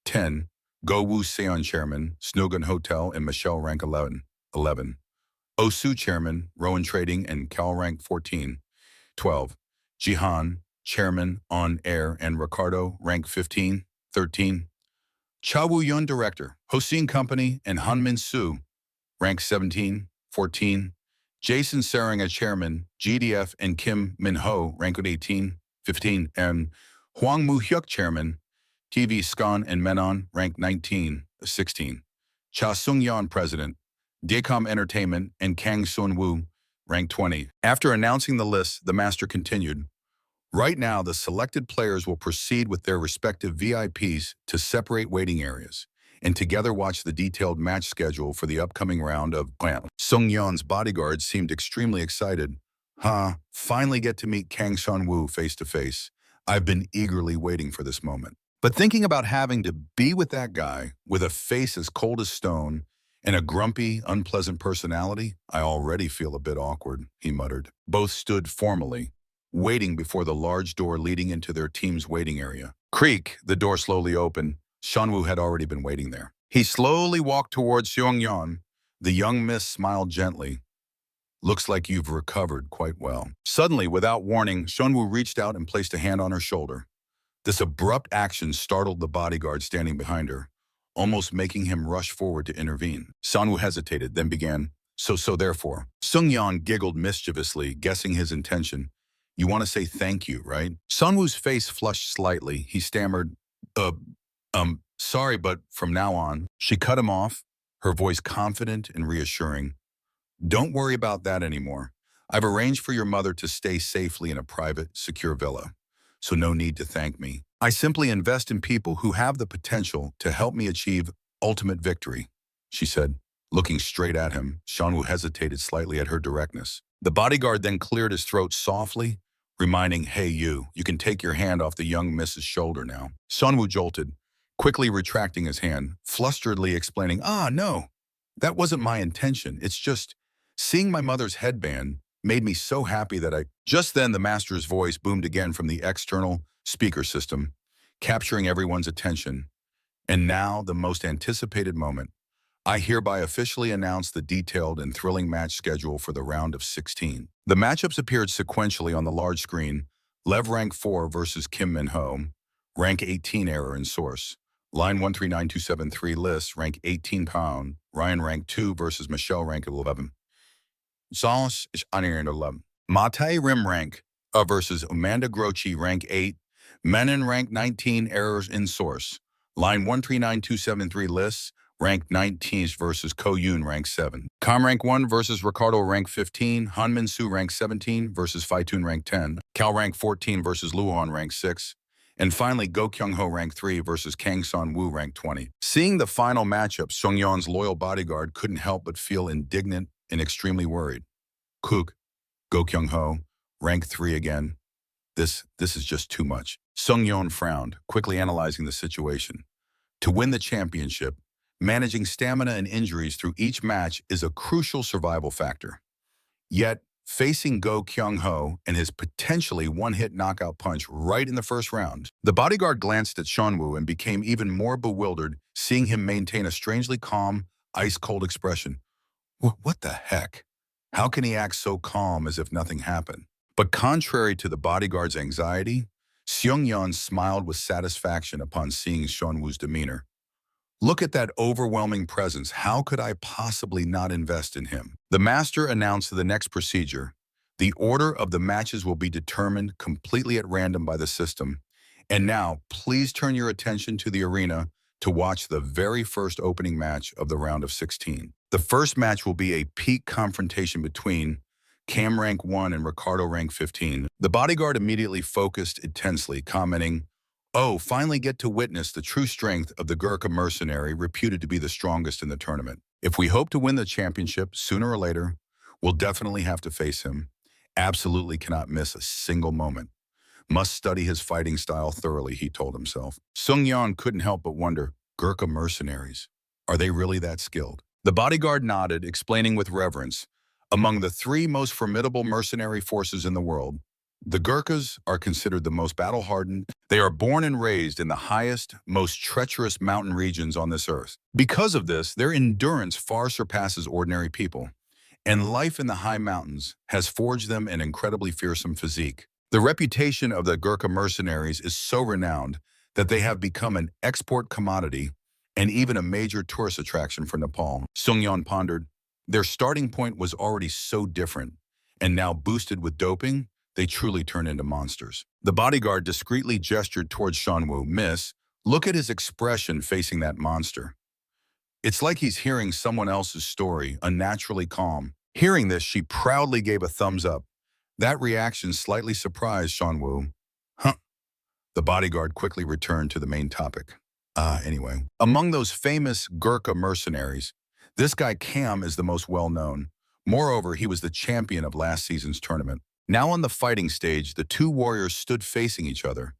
10. Go Woo Seon Chairman, Snogan Hotel and Michelle Rank 11, 11. Oh-soo Chairman, Rowan Trading and Cal Rank 14, 12. Jihan, Chairman, On Air and Ricardo Rank 15, 13. Cha Woo-yun Director, Hosin Company and Han Min-soo Rank 17, 14. Jason Saranga Chairman, GDF and Kim Min-ho Rank 18, 15. And Hwang Moo-hyuk Chairman, TV Scan and Menon Rank 19, 16. Cha Sung-yeon President, Daycom Entertainment and Kang Sun-woo Rank 20. After announcing the list, the master continued, right now, the selected players will proceed with their respective VIPs to separate waiting areas and together watch the detailed match schedule for the upcoming round of Clan. Sung-yeon's bodyguards seemed extremely excited. Finally get to meet Kang Sun-woo face to face. I've been eagerly waiting for this moment. But thinking about having to be with that guy with a face as cold as stone and a grumpy, unpleasant personality, I already feel a bit awkward, he muttered. Both stood formally, waiting before the large door leading into their team's waiting area. Creak, the door slowly opened. Shanwoo had already been waiting there. He slowly walked towards Seong-yeon. The young miss smiled gently. Looks like you've recovered quite well. Suddenly, without warning, Shanwoo reached out and placed a hand on her shoulder. This abrupt action startled the bodyguard standing behind her, almost making him rush forward to intervene. Shanwoo hesitated, then began, So therefore. Sung-yeon giggled mischievously, guessing his intention. You want to say thank you, right? Sunwoo's face flushed slightly. He stammered, sorry, but from now on. She cut him off, her voice confident and reassuring. Don't worry about that anymore. I've arranged for your mother to stay safely in a private, secure villa, so no need to thank me. I simply invest in people who have the potential to help me achieve ultimate victory, she said. Looking straight at him, Shanwoo hesitated slightly at her directness. The bodyguard then cleared his throat softly, reminding, hey, you can take your hand off the young Mrs. shoulder now. Shanwoo jolted, quickly retracting his hand, flusteredly explaining, no, that wasn't my intention. It's just, seeing my mother's headband made me so happy that I... Just then, the master's voice boomed again from the external speaker system, capturing everyone's attention. And now, the most anticipated moment. I hereby officially announce the detailed and thrilling match schedule for the round of 16. The matchups appeared sequentially on the large screen. Lev Rank 4 versus Kim Min-ho, Rank 18 error in source. Line 139273 list, Rank 18 pound. Ryan Rank 2 versus Michelle Rank 11. Zhao Xiaotian 11. Mate Rim Rank versus Amanda Grochi Rank 8. Menon Rank 19 errors in source. Line 139273 lists, Rank 19 versus Ko-yoon Rank 7. Com Rank 1 versus Ricardo Rank 15. Han Min-soo Rank 17 versus Phi-toon Rank 10. Cal Rank 14 versus Luhan Rank 6. And finally, Go Kyung-ho Rank 3 versus Kang Sun-woo Rank 20. Seeing the final matchup, Sung-yeon's loyal bodyguard couldn't help but feel indignant and extremely worried. Kook, Go Kyung-ho, Rank 3 again. This is just too much. Sung Yeon frowned, quickly analyzing the situation. To win the championship, managing stamina and injuries through each match is a crucial survival factor. Yet, facing Go Kyung-ho and his potentially one-hit knockout punch right in the first round, the bodyguard glanced at Seonwoo and became even more bewildered, seeing him maintain a strangely calm, ice-cold expression. What the heck? How can he act so calm as if nothing happened? But contrary to the bodyguard's anxiety, Seung-yeon smiled with satisfaction upon seeing Seonwoo's demeanor. Look at that overwhelming presence. How could I possibly not invest in him? The master announced the next procedure. The order of the matches will be determined completely at random by the system. And now, please turn your attention to the arena to watch the very first opening match of the round of 16. The first match will be a peak confrontation between Cam rank 1 and Ricardo rank 15. The bodyguard immediately focused intensely, commenting, "Oh, finally get to witness the true strength of the Gurkha mercenary reputed to be the strongest in the tournament. If we hope to win the championship sooner or later, we'll definitely have to face him. Absolutely cannot miss a single moment. Must study his fighting style thoroughly," he told himself. Sung Yeon couldn't help but wonder, Gurkha mercenaries, are they really that skilled? The bodyguard nodded, explaining with reverence, among the three most formidable mercenary forces in the world, the Gurkhas are considered the most battle-hardened. They are born and raised in the highest, most treacherous mountain regions on this earth. Because of this, their endurance far surpasses ordinary people, and life in the high mountains has forged them an incredibly fearsome physique. The reputation of the Gurkha mercenaries is so renowned that they have become an export commodity and even a major tourist attraction for Nepal. Sung-yeon pondered, their starting point was already so different, and now boosted with doping, they truly turn into monsters. The bodyguard discreetly gestured towards Seonwoo. "Miss, look at his expression facing that monster. It's like he's hearing someone else's story, unnaturally calm." Hearing this, she proudly gave a thumbs up. That reaction slightly surprised Seonwoo. Huh. The bodyguard quickly returned to the main topic. Anyway. Among those famous Gurkha mercenaries, this guy Cam is the most well-known. Moreover, he was the champion of last season's tournament. Now on the fighting stage, the two warriors stood facing each other,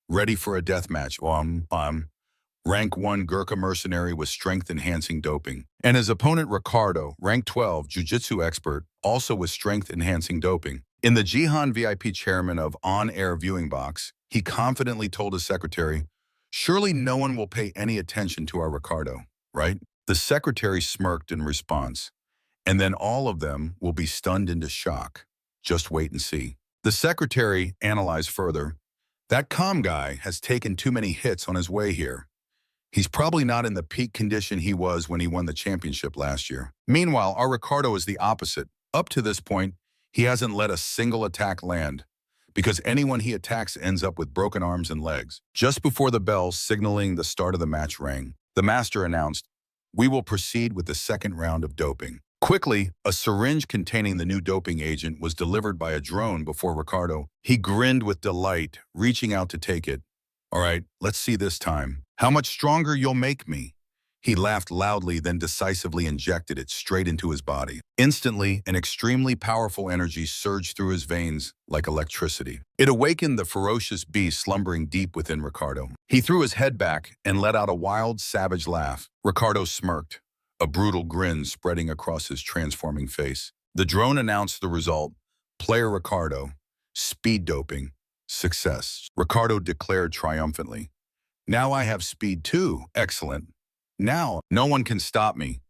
ready for a death match. Rank 1 Gurkha mercenary with strength-enhancing doping, and his opponent Ricardo, rank 12 jiu-jitsu expert, also with strength-enhancing doping. In the Jihan VIP chairman of On-Air Viewing Box, he confidently told his secretary, "Surely no one will pay any attention to our Ricardo, right?" The secretary smirked in response, "And then all of them will be stunned into shock. Just wait and see." The secretary analyzed further. "That calm guy has taken too many hits on his way here. He's probably not in the peak condition he was when he won the championship last year." Meanwhile, our Ricardo is the opposite. Up to this point, he hasn't let a single attack land, because anyone he attacks ends up with broken arms and legs. Just before the bell signaling the start of the match rang, the master announced, "We will proceed with the second round of doping." Quickly, a syringe containing the new doping agent was delivered by a drone before Ricardo. He grinned with delight, reaching out to take it. "All right, let's see this time. How much stronger you'll make me." He laughed loudly, then decisively injected it straight into his body. Instantly, an extremely powerful energy surged through his veins like electricity. It awakened the ferocious beast slumbering deep within Ricardo. He threw his head back and let out a wild, savage laugh. Ricardo smirked, a brutal grin spreading across his transforming face. The drone announced the result. Player Ricardo, speed doping, success. Ricardo declared triumphantly, "Now I have speed too. Excellent. Now no one can stop me."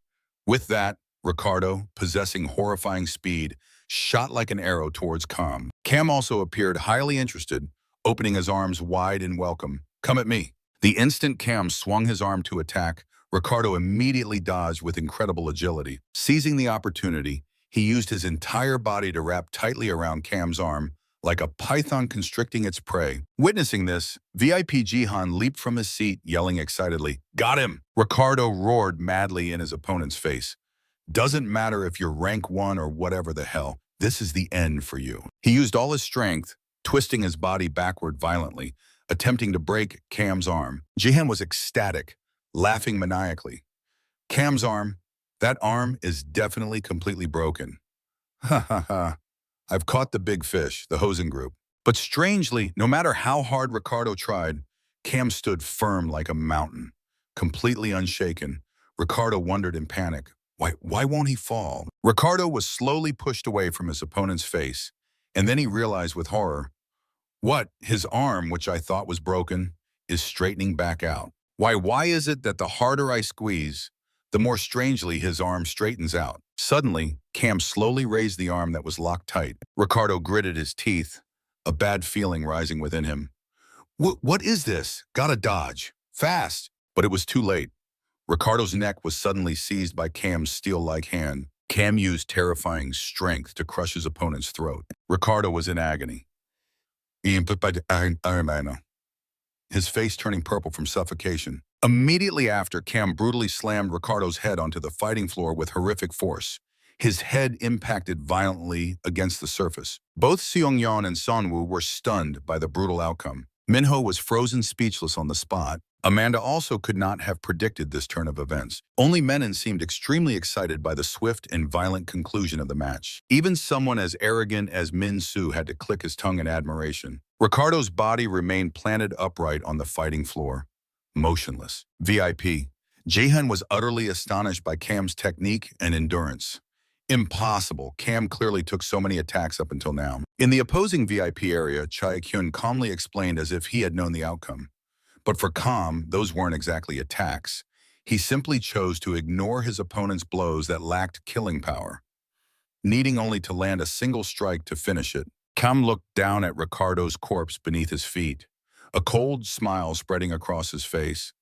With that, Ricardo, possessing horrifying speed, shot like an arrow towards Cam. Cam also appeared highly interested, opening his arms wide in welcome. "Come at me." The instant Cam swung his arm to attack, Ricardo immediately dodged with incredible agility. Seizing the opportunity, he used his entire body to wrap tightly around Cam's arm, like a python constricting its prey. Witnessing this, VIP Jihan leaped from his seat, yelling excitedly, "Got him!" Ricardo roared madly in his opponent's face. "Doesn't matter if you're rank 1 or whatever the hell, this is the end for you." He used all his strength, twisting his body backward violently, attempting to break Cam's arm. Jihan was ecstatic, laughing maniacally. "Cam's arm, that arm is definitely completely broken. Ha ha ha. I've caught the big fish, the Hosen group. But strangely, no matter how hard Ricardo tried, Cam stood firm like a mountain, completely unshaken. Ricardo wondered in panic, why won't he fall? Ricardo was slowly pushed away from his opponent's face, and then he realized with horror, what? His arm, which I thought was broken, is straightening back out. Why is it that the harder I squeeze, the more strangely his arm straightens out? Suddenly, Cam slowly raised the arm that was locked tight. Ricardo gritted his teeth, a bad feeling rising within him. What is this? Gotta dodge. Fast. But it was too late. Ricardo's neck was suddenly seized by Cam's steel-like hand. Cam used terrifying strength to crush his opponent's throat. Ricardo was in agony. His face turning purple from suffocation. Immediately after, Cam brutally slammed Ricardo's head onto the fighting floor with horrific force. His head impacted violently against the surface. Both Seong-yeon and Sunwoo were stunned by the brutal outcome. Minho was frozen speechless on the spot. Amanda also could not have predicted this turn of events. Only Menon seemed extremely excited by the swift and violent conclusion of the match. Even someone as arrogant as Min Soo had to click his tongue in admiration. Ricardo's body remained planted upright on the fighting floor, motionless. VIP. Jaehyun was utterly astonished by Cam's technique and endurance. Impossible. Cam clearly took so many attacks up until now. In the opposing VIP area, Chae-kyun calmly explained as if he had known the outcome. But for Cam, those weren't exactly attacks. He simply chose to ignore his opponent's blows that lacked killing power, needing only to land a single strike to finish it. Cam looked down at Ricardo's corpse beneath his feet, a cold smile spreading across his face.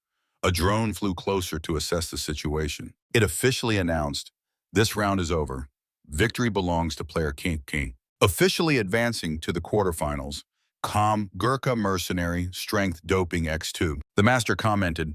A drone flew closer to assess the situation. It officially announced, "This round is over. Victory belongs to player King." Officially advancing to the quarterfinals, Cam, Gurkha Mercenary, Strength Doping X2. The master commented,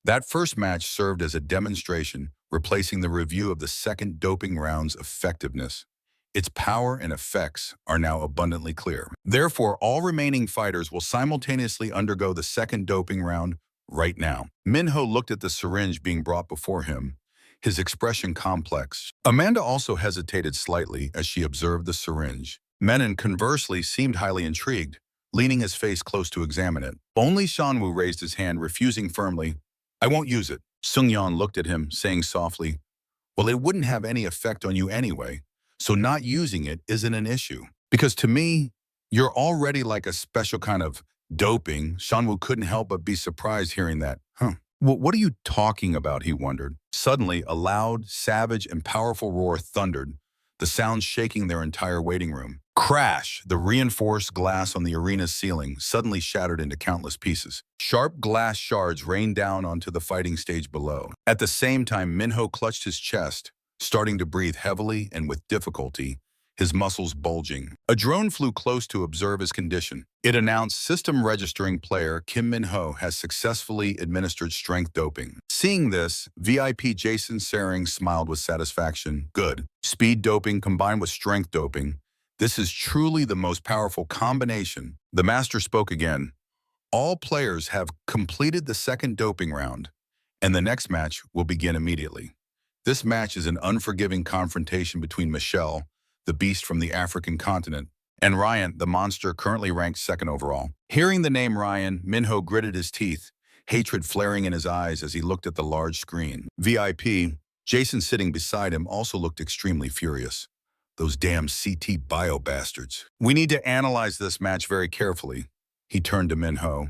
"That first match served as a demonstration, replacing the review of the second doping round's effectiveness. Its power and effects are now abundantly clear. Therefore, all remaining fighters will simultaneously undergo the second doping round right now." Minho looked at the syringe being brought before him, his expression complex. Amanda also hesitated slightly as she observed the syringe. Menon, conversely, seemed highly intrigued, leaning his face close to examine it. Only Shanwoo raised his hand, refusing firmly, "I won't use it." Seong-yeon looked at him, saying softly, "Well, it wouldn't have any effect on you anyway, so not using it isn't an issue. Because to me, you're already like a special kind of doping." Shanwoo couldn't help but be surprised hearing that. What are you talking about, he wondered. Suddenly, a loud, savage, and powerful roar thundered, the sound shaking their entire waiting room. Crash! The reinforced glass on the arena's ceiling suddenly shattered into countless pieces. Sharp glass shards rained down onto the fighting stage below. At the same time, Minho clutched his chest, starting to breathe heavily and with difficulty, his muscles bulging. A drone flew close to observe his condition. It announced system registering player Kim Min-ho has successfully administered strength doping. Seeing this, VIP Jason Sering smiled with satisfaction. Good. Speed doping combined with strength doping. This is truly the most powerful combination. The master spoke again. All players have completed the second doping round, and the next match will begin immediately. This match is an unforgiving confrontation between Michelle, the beast from the African continent, and Ryan, the monster currently ranked second overall. Hearing the name Ryan, Minho gritted his teeth, hatred flaring in his eyes as he looked at the large screen. VIP, Jason sitting beside him, also looked extremely furious. Those damn CT bio bastards. We need to analyze this match very carefully. He turned to Minho.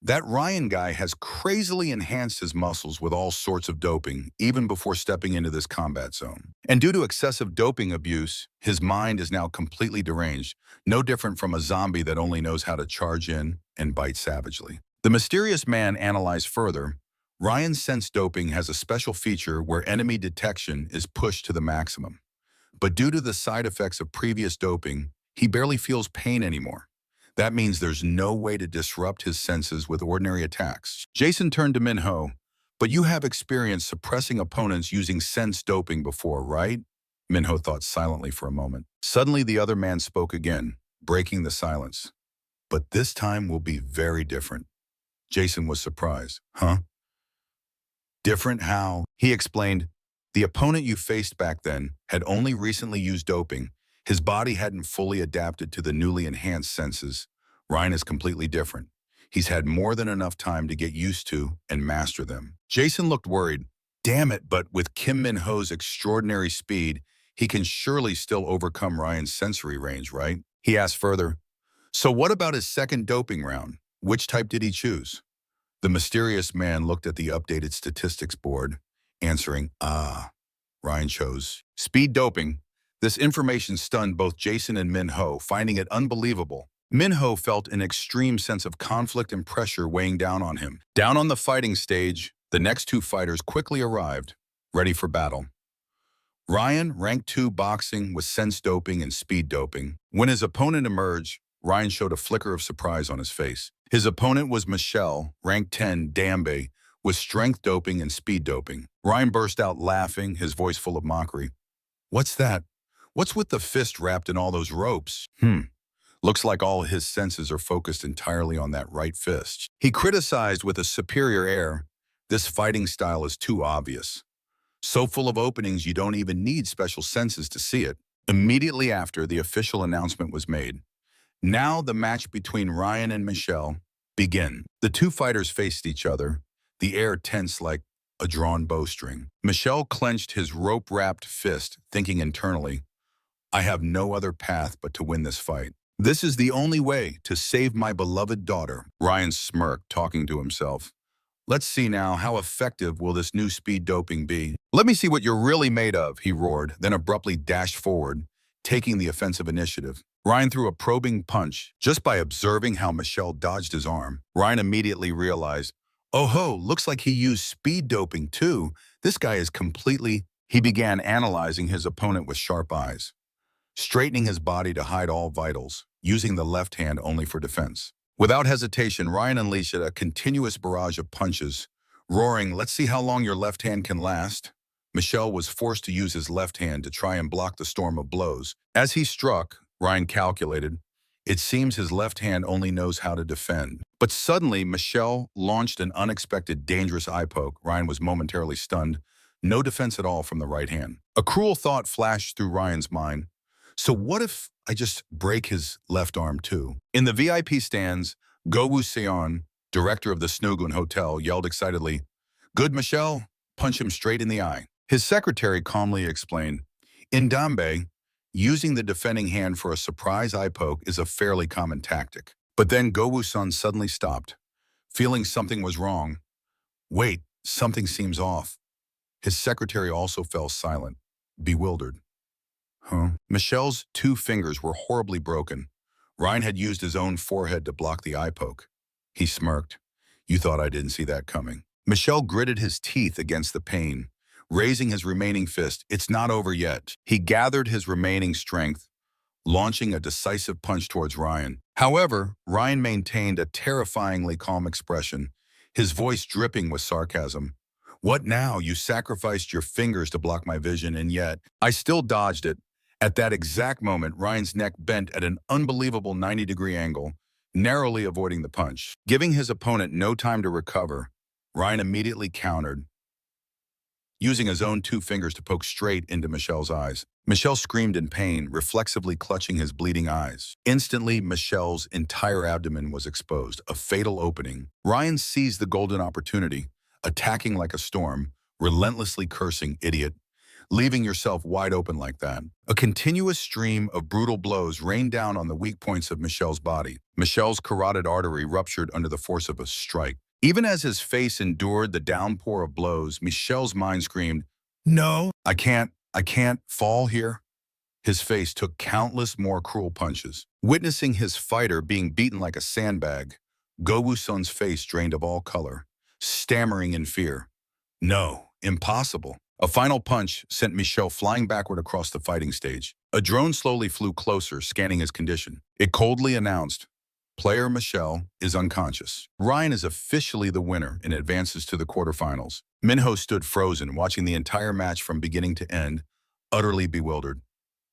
That Ryan guy has crazily enhanced his muscles with all sorts of doping, even before stepping into this combat zone. And due to excessive doping abuse, his mind is now completely deranged, no different from a zombie that only knows how to charge in and bite savagely. The mysterious man analyzed further. Ryan's sense doping has a special feature where enemy detection is pushed to the maximum. But due to the side effects of previous doping, he barely feels pain anymore. That means there's no way to disrupt his senses with ordinary attacks. Jason turned to Minho. But you have experience suppressing opponents using sense doping before, right? Minho thought silently for a moment. Suddenly, the other man spoke again, breaking the silence. But this time will be very different. Jason was surprised. Huh? Different how? He explained. The opponent you faced back then had only recently used doping. His body hadn't fully adapted to the newly enhanced senses, Ryan is completely different. He's had more than enough time to get used to and master them. Jason looked worried. Damn it, but with Kim Min-ho's extraordinary speed, he can surely still overcome Ryan's sensory range, right? He asked further, so what about his second doping round? Which type did he choose? The mysterious man looked at the updated statistics board, answering, Ryan chose speed doping. This information stunned both Jason and Min-ho, finding it unbelievable. Min-ho felt an extreme sense of conflict and pressure weighing down on him. Down on the fighting stage, the next two fighters quickly arrived, ready for battle. Ryan, rank 2 boxing with sense doping and speed doping. When his opponent emerged, Ryan showed a flicker of surprise on his face. His opponent was Michelle, rank 10 Dambe, with strength doping and speed doping. Ryan burst out laughing, his voice full of mockery. What's that? What's with the fist wrapped in all those ropes? Looks like all his senses are focused entirely on that right fist. He criticized with a superior air, this fighting style is too obvious. So full of openings you don't even need special senses to see it. Immediately after, the official announcement was made. Now the match between Ryan and Michelle begin. The two fighters faced each other, the air tense like a drawn bowstring. Michelle clenched his rope-wrapped fist, thinking internally, I have no other path but to win this fight. This is the only way to save my beloved daughter. Ryan smirked, talking to himself. Let's see now, how effective will this new speed doping be? Let me see what you're really made of, he roared, then abruptly dashed forward, taking the offensive initiative. Ryan threw a probing punch. Just by observing how Michelle dodged his arm, Ryan immediately realized, oh ho, looks like he used speed doping too. This guy is completely... He began analyzing his opponent with sharp eyes, straightening his body to hide all vitals, using the left hand only for defense. Without hesitation, Ryan unleashed a continuous barrage of punches, roaring, let's see how long your left hand can last. Michelle was forced to use his left hand to try and block the storm of blows. As he struck, Ryan calculated, it seems his left hand only knows how to defend. But suddenly, Michelle launched an unexpected, dangerous eye poke. Ryan was momentarily stunned. No defense at all from the right hand. A cruel thought flashed through Ryan's mind. So what if I just break his left arm too? In the VIP stands, Go Woo-seon, director of the Snogun Hotel, yelled excitedly, good Michelle, punch him straight in the eye. His secretary calmly explained, in Dambe, using the defending hand for a surprise eye poke is a fairly common tactic. But then Go Woo-seon suddenly stopped, feeling something was wrong. Wait, something seems off. His secretary also fell silent, bewildered. Michelle's 2 fingers were horribly broken. Ryan had used his own forehead to block the eye poke. He smirked. You thought I didn't see that coming. Michelle gritted his teeth against the pain, raising his remaining fist. It's not over yet. He gathered his remaining strength, launching a decisive punch towards Ryan. However, Ryan maintained a terrifyingly calm expression, his voice dripping with sarcasm. What now? You sacrificed your fingers to block my vision, and yet I still dodged it. At that exact moment, Ryan's neck bent at an unbelievable 90-degree angle, narrowly avoiding the punch. Giving his opponent no time to recover, Ryan immediately countered, using his own 2 fingers to poke straight into Michelle's eyes. Michelle screamed in pain, reflexively clutching his bleeding eyes. Instantly, Michelle's entire abdomen was exposed, a fatal opening. Ryan seized the golden opportunity, attacking like a storm, relentlessly cursing, idiot. Leaving yourself wide open like that. A continuous stream of brutal blows rained down on the weak points of Michelle's body. Michelle's carotid artery ruptured under the force of a strike. Even as his face endured the downpour of blows, Michelle's mind screamed, no, I can't fall here. His face took countless more cruel punches. Witnessing his fighter being beaten like a sandbag, Go Woo-seon's face drained of all color, stammering in fear. No, impossible. A final punch sent Michelle flying backward across the fighting stage. A drone slowly flew closer, scanning his condition. It coldly announced, player Michelle is unconscious. Ryan is officially the winner and advances to the quarterfinals. Min-ho stood frozen, watching the entire match from beginning to end, utterly bewildered.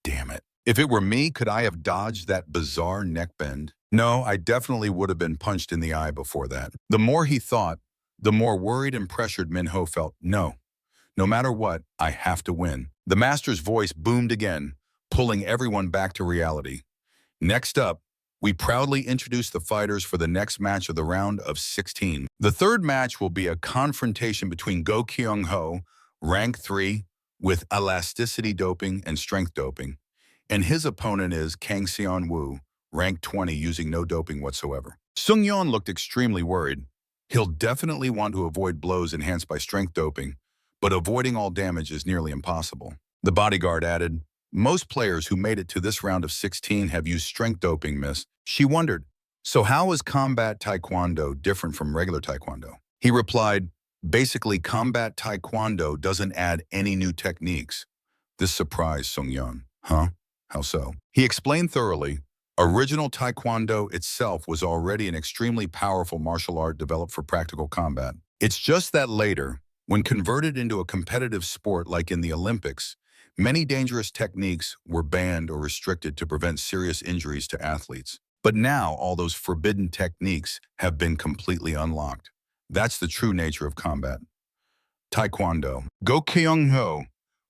Damn it. If it were me, could I have dodged that bizarre neck bend? No, I definitely would have been punched in the eye before that. The more he thought, the more worried and pressured Min-ho felt. No matter what, I have to win. The master's voice boomed again, pulling everyone back to reality. Next up, we proudly introduce the fighters for the next match of the round of 16. The third match will be a confrontation between Go Kyung-ho, rank 3, with elasticity doping and strength doping, and his opponent is Kang Seon-woo, rank 20, using no doping whatsoever. Sung-yeon looked extremely worried. He'll definitely want to avoid blows enhanced by strength doping, but avoiding all damage is nearly impossible. The bodyguard added, "Most players who made it to this round of 16 have used strength doping, miss." She wondered, "So how is combat taekwondo different from regular taekwondo?" He replied, "Basically, combat taekwondo doesn't add any new techniques." This surprised Sung-yeon. Huh? How so? He explained thoroughly. Original taekwondo itself was already an extremely powerful martial art developed for practical combat. It's just that later, when converted into a competitive sport like in the Olympics, many dangerous techniques were banned or restricted to prevent serious injuries to athletes. But now all those forbidden techniques have been completely unlocked. That's the true nature of combat. Taekwondo. Go Kyung-ho,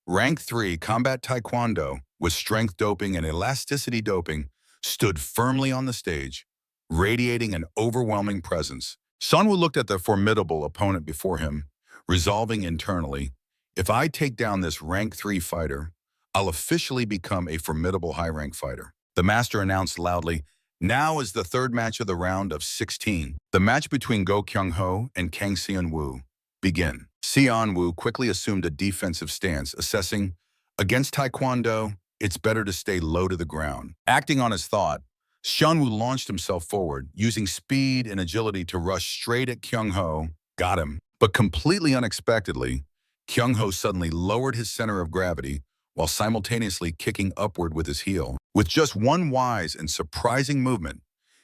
rank 3 combat taekwondo, with strength doping and elasticity doping, stood firmly on the stage, radiating an overwhelming presence. Seon-woo looked at the formidable opponent before him, resolving internally, "If I take down this rank 3 fighter, I'll officially become a formidable high-rank fighter." The master announced loudly, "Now is the third match of the round of 16. The match between Go Kyung-ho and Kang Seon-woo. Begin." Seon-woo quickly assumed a defensive stance, assessing, "Against Taekwondo, it's better to stay low to the ground." Acting on his thought, Seon-woo launched himself forward, using speed and agility to rush straight at Kyung-ho. Got him. But completely unexpectedly, Kyung-ho suddenly lowered his center of gravity while simultaneously kicking upward with his heel. With just one wise and surprising movement,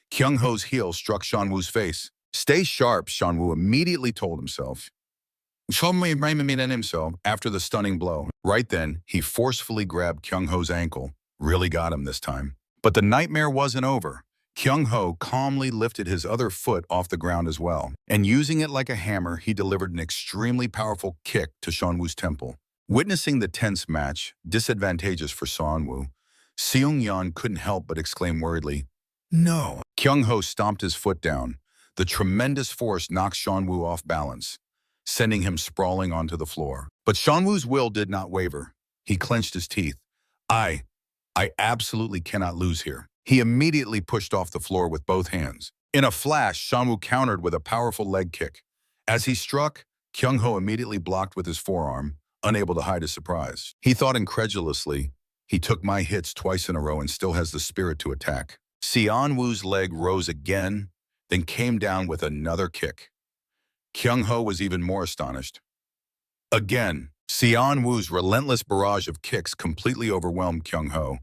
Kyung-ho's heel struck Seon-woo's face. "Stay sharp," Seon-woo immediately told himself. After the stunning blow. Right then, he forcefully grabbed Kyung-ho's ankle. Really got him this time. But the nightmare wasn't over. Kyung-ho calmly lifted his other foot off the ground as well, and using it like a hammer, he delivered an extremely powerful kick to Seon-woo's temple. Witnessing the tense match, disadvantageous for Seon-woo, Seung-yeon couldn't help but exclaim worriedly, "No." Kyung-ho stomped his foot down. The tremendous force knocked Seon-woo off balance, sending him sprawling onto the floor. But Seon-woo's will did not waver. He clenched his teeth. I absolutely cannot lose here." He immediately pushed off the floor with both hands. In a flash, Seon-woo countered with a powerful leg kick. As he struck, Kyung-ho immediately blocked with his forearm, unable to hide his surprise. He thought incredulously, "He took my hits twice in a row and still has the spirit to attack." Seon-woo's leg rose again, then came down with another kick. Kyung-ho was even more astonished. Again, Seon-woo's relentless barrage of kicks completely overwhelmed Kyung-ho,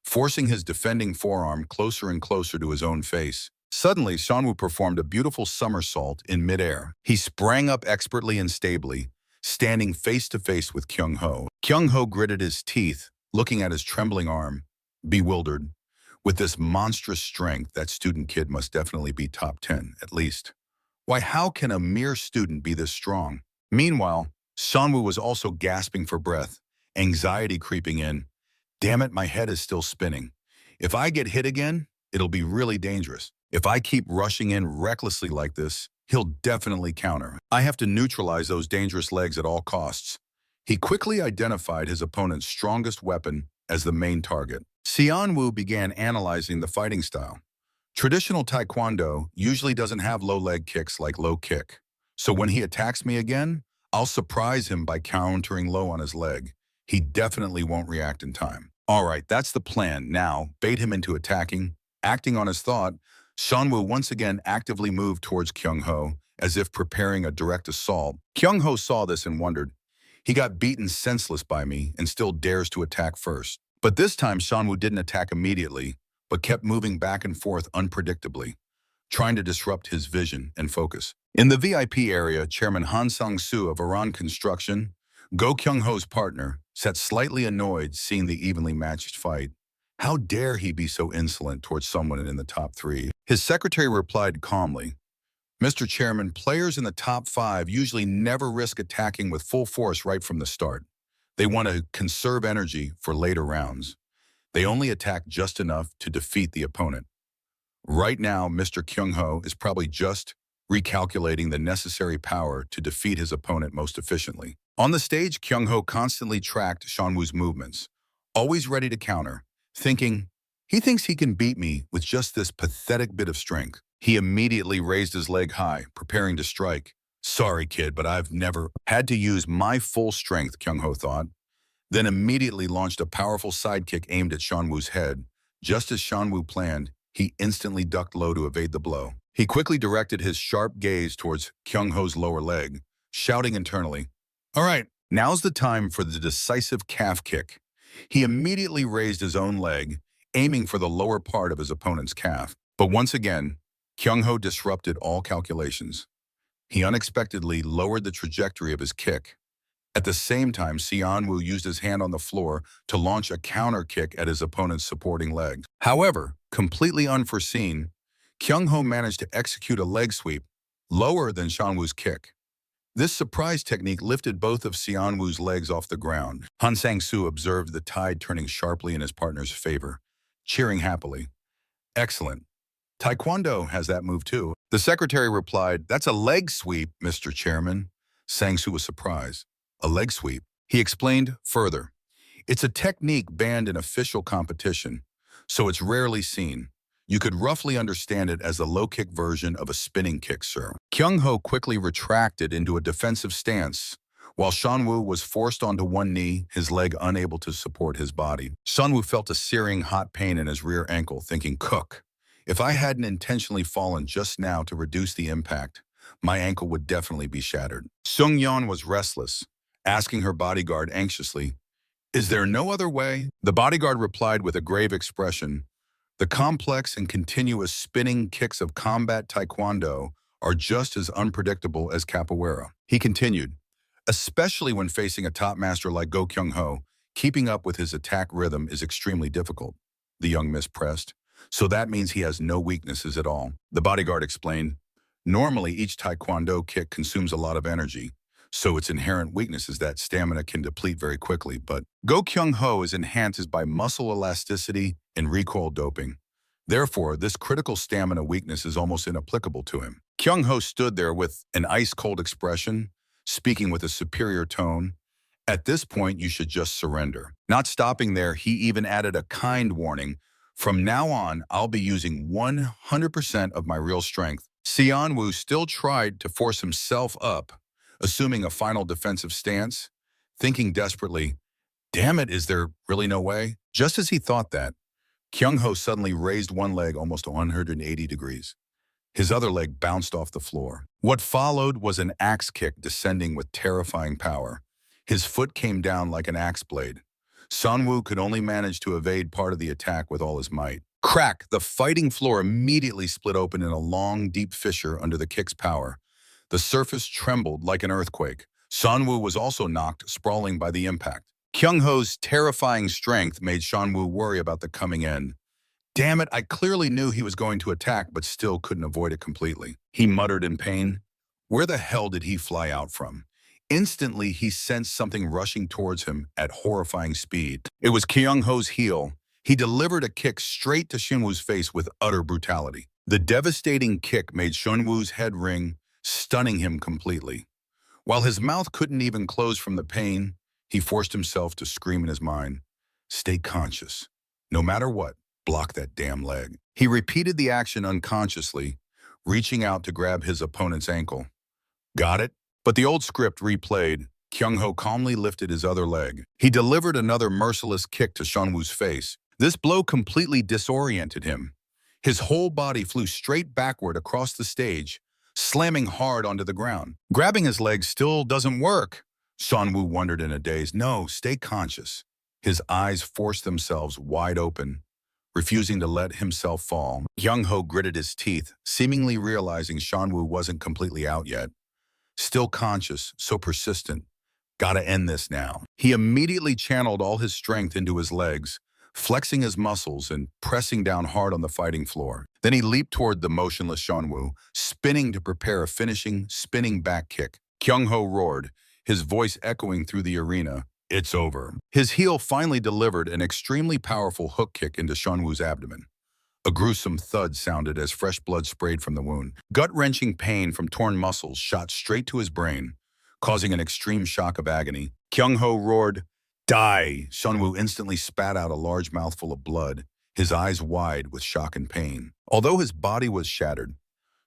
forcing his defending forearm closer and closer to his own face. Suddenly, Seon-woo performed a beautiful somersault in midair. He sprang up expertly and stably, standing face-to-face with Kyung-ho. Kyung-ho gritted his teeth, looking at his trembling arm, bewildered. With this monstrous strength, that student kid must definitely be top 10, at least. Why, how can a mere student be this strong? Meanwhile, Seon-woo was also gasping for breath, anxiety creeping in. "Damn it, my head is still spinning. If I get hit again, it'll be really dangerous. If I keep rushing in recklessly like this, he'll definitely counter. I have to neutralize those dangerous legs at all costs." He quickly identified his opponent's strongest weapon as the main target. Seon-woo began analyzing the fighting style. Traditional taekwondo usually doesn't have low leg kicks like low kick. So when he attacks me again, I'll surprise him by countering low on his leg. He definitely won't react in time. All right, that's the plan. Now, bait him into attacking. Acting on his thought, Seon-woo once again actively moved towards Kyung-ho, as if preparing a direct assault. Kyung-ho saw this and wondered, "He got beaten senseless by me and still dares to attack first." But this time, Seon-woo didn't attack immediately, but kept moving back and forth unpredictably, trying to disrupt his vision and focus. In the VIP area, Chairman Han Sang-soo of Iran Construction, Go Kyung-ho's partner, sat slightly annoyed seeing the evenly matched fight. How dare he be so insolent towards someone in the top 3? His secretary replied calmly, "Mr. Chairman, players in the top 5 usually never risk attacking with full force right from the start. They want to conserve energy for later rounds. They only attack just enough to defeat the opponent." Right now, Mr. Kyung-ho is probably just recalculating the necessary power to defeat his opponent most efficiently. On the stage, Kyung-ho constantly tracked Shanwu's movements, always ready to counter, thinking, he thinks he can beat me with just this pathetic bit of strength. He immediately raised his leg high, preparing to strike. Sorry, kid, but I've never had to use my full strength, Kyung-ho thought, then immediately launched a powerful sidekick aimed at Shanwu's head. Just as Shanwu planned, he instantly ducked low to evade the blow. He quickly directed his sharp gaze towards Kyung-ho's lower leg, shouting internally, "All right, now's the time for the decisive calf kick." He immediately raised his own leg, aiming for the lower part of his opponent's calf. But once again, Kyung-ho disrupted all calculations. He unexpectedly lowered the trajectory of his kick. At the same time, Sianwoo used his hand on the floor to launch a counter kick at his opponent's supporting leg. However, completely unforeseen, Kyung-ho managed to execute a leg sweep lower than Shanwu's kick. This surprise technique lifted both of Sianwoo's legs off the ground. Han Sang-soo observed the tide turning sharply in his partner's favor, cheering happily. Excellent. Taekwondo has that move too. The secretary replied, "That's a leg sweep, Mr. Chairman." Sang-soo was surprised. A leg sweep. He explained further. It's a technique banned in official competition, so it's rarely seen. You could roughly understand it as the low-kick version of a spinning kick, sir. Kyung-ho quickly retracted into a defensive stance, while Shanwoo was forced onto one knee, his leg unable to support his body. Shanwoo felt a searing hot pain in his rear ankle, thinking, "Cook, if I hadn't intentionally fallen just now to reduce the impact, my ankle would definitely be shattered." Sung-yeon was restless, asking her bodyguard anxiously, "Is there no other way?" The bodyguard replied with a grave expression, "The complex and continuous spinning kicks of combat taekwondo are just as unpredictable as capoeira." He continued, "Especially when facing a top master like Go Kyung-ho, keeping up with his attack rhythm is extremely difficult." The young miss pressed. "So that means he has no weaknesses at all." The bodyguard explained, "Normally each taekwondo kick consumes a lot of energy, so its inherent weakness is that stamina can deplete very quickly, but Go Kyung-ho is enhanced by muscle elasticity and recoil doping. Therefore, this critical stamina weakness is almost inapplicable to him." Kyung-ho stood there with an ice-cold expression, speaking with a superior tone. "At this point, you should just surrender." Not stopping there, he even added a kind warning. "From now on, I'll be using 100% of my real strength." Sianwoo still tried to force himself up, assuming a final defensive stance, thinking desperately, "Damn it, is there really no way?" Just as he thought that, Kyung-ho suddenly raised one leg almost 180 degrees. His other leg bounced off the floor. What followed was an axe kick descending with terrifying power. His foot came down like an axe blade. Sunwoo could only manage to evade part of the attack with all his might. Crack! The fighting floor immediately split open in a long, deep fissure under the kick's power. The surface trembled like an earthquake. Sunwoo was also knocked sprawling by the impact. Kyung-ho's terrifying strength made Shanwoo worry about the coming end. "Damn it, I clearly knew he was going to attack, but still couldn't avoid it completely." He muttered in pain. Where the hell did he fly out from? Instantly, he sensed something rushing towards him at horrifying speed. It was Kyung-ho's heel. He delivered a kick straight to Shinwoo's face with utter brutality. The devastating kick made Shinwoo's head ring, stunning him completely. While his mouth couldn't even close from the pain, he forced himself to scream in his mind, "Stay conscious. No matter what, block that damn leg." He repeated the action unconsciously, reaching out to grab his opponent's ankle. "Got it?" But the old script replayed. Kyung-ho calmly lifted his other leg. He delivered another merciless kick to Shanwoo's face. This blow completely disoriented him. His whole body flew straight backward across the stage, slamming hard onto the ground. Grabbing his leg still doesn't work. Shanwoo wondered in a daze. "No, stay conscious." His eyes forced themselves wide open, refusing to let himself fall. Kyung-ho gritted his teeth, seemingly realizing Shanwoo wasn't completely out yet. Still conscious, so persistent. Gotta end this now. He immediately channeled all his strength into his legs, flexing his muscles and pressing down hard on the fighting floor. Then he leaped toward the motionless Shanwoo, spinning to prepare a finishing, spinning back kick. Kyung-ho roared, his voice echoing through the arena. "It's over." His heel finally delivered an extremely powerful hook kick into Shanwoo's abdomen. A gruesome thud sounded as fresh blood sprayed from the wound. Gut-wrenching pain from torn muscles shot straight to his brain, causing an extreme shock of agony. Kyung-ho roared, "Die!" Shunwoo instantly spat out a large mouthful of blood, his eyes wide with shock and pain. Although his body was shattered,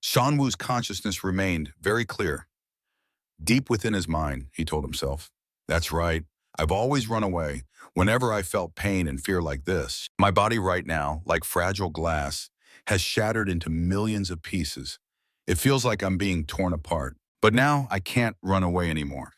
Shunwoo's consciousness remained very clear. Deep within his mind, he told himself, "That's right. I've always run away. Whenever I felt pain and fear like this, my body right now, like fragile glass, has shattered into millions of pieces. It feels like I'm being torn apart. But now I can't run away anymore."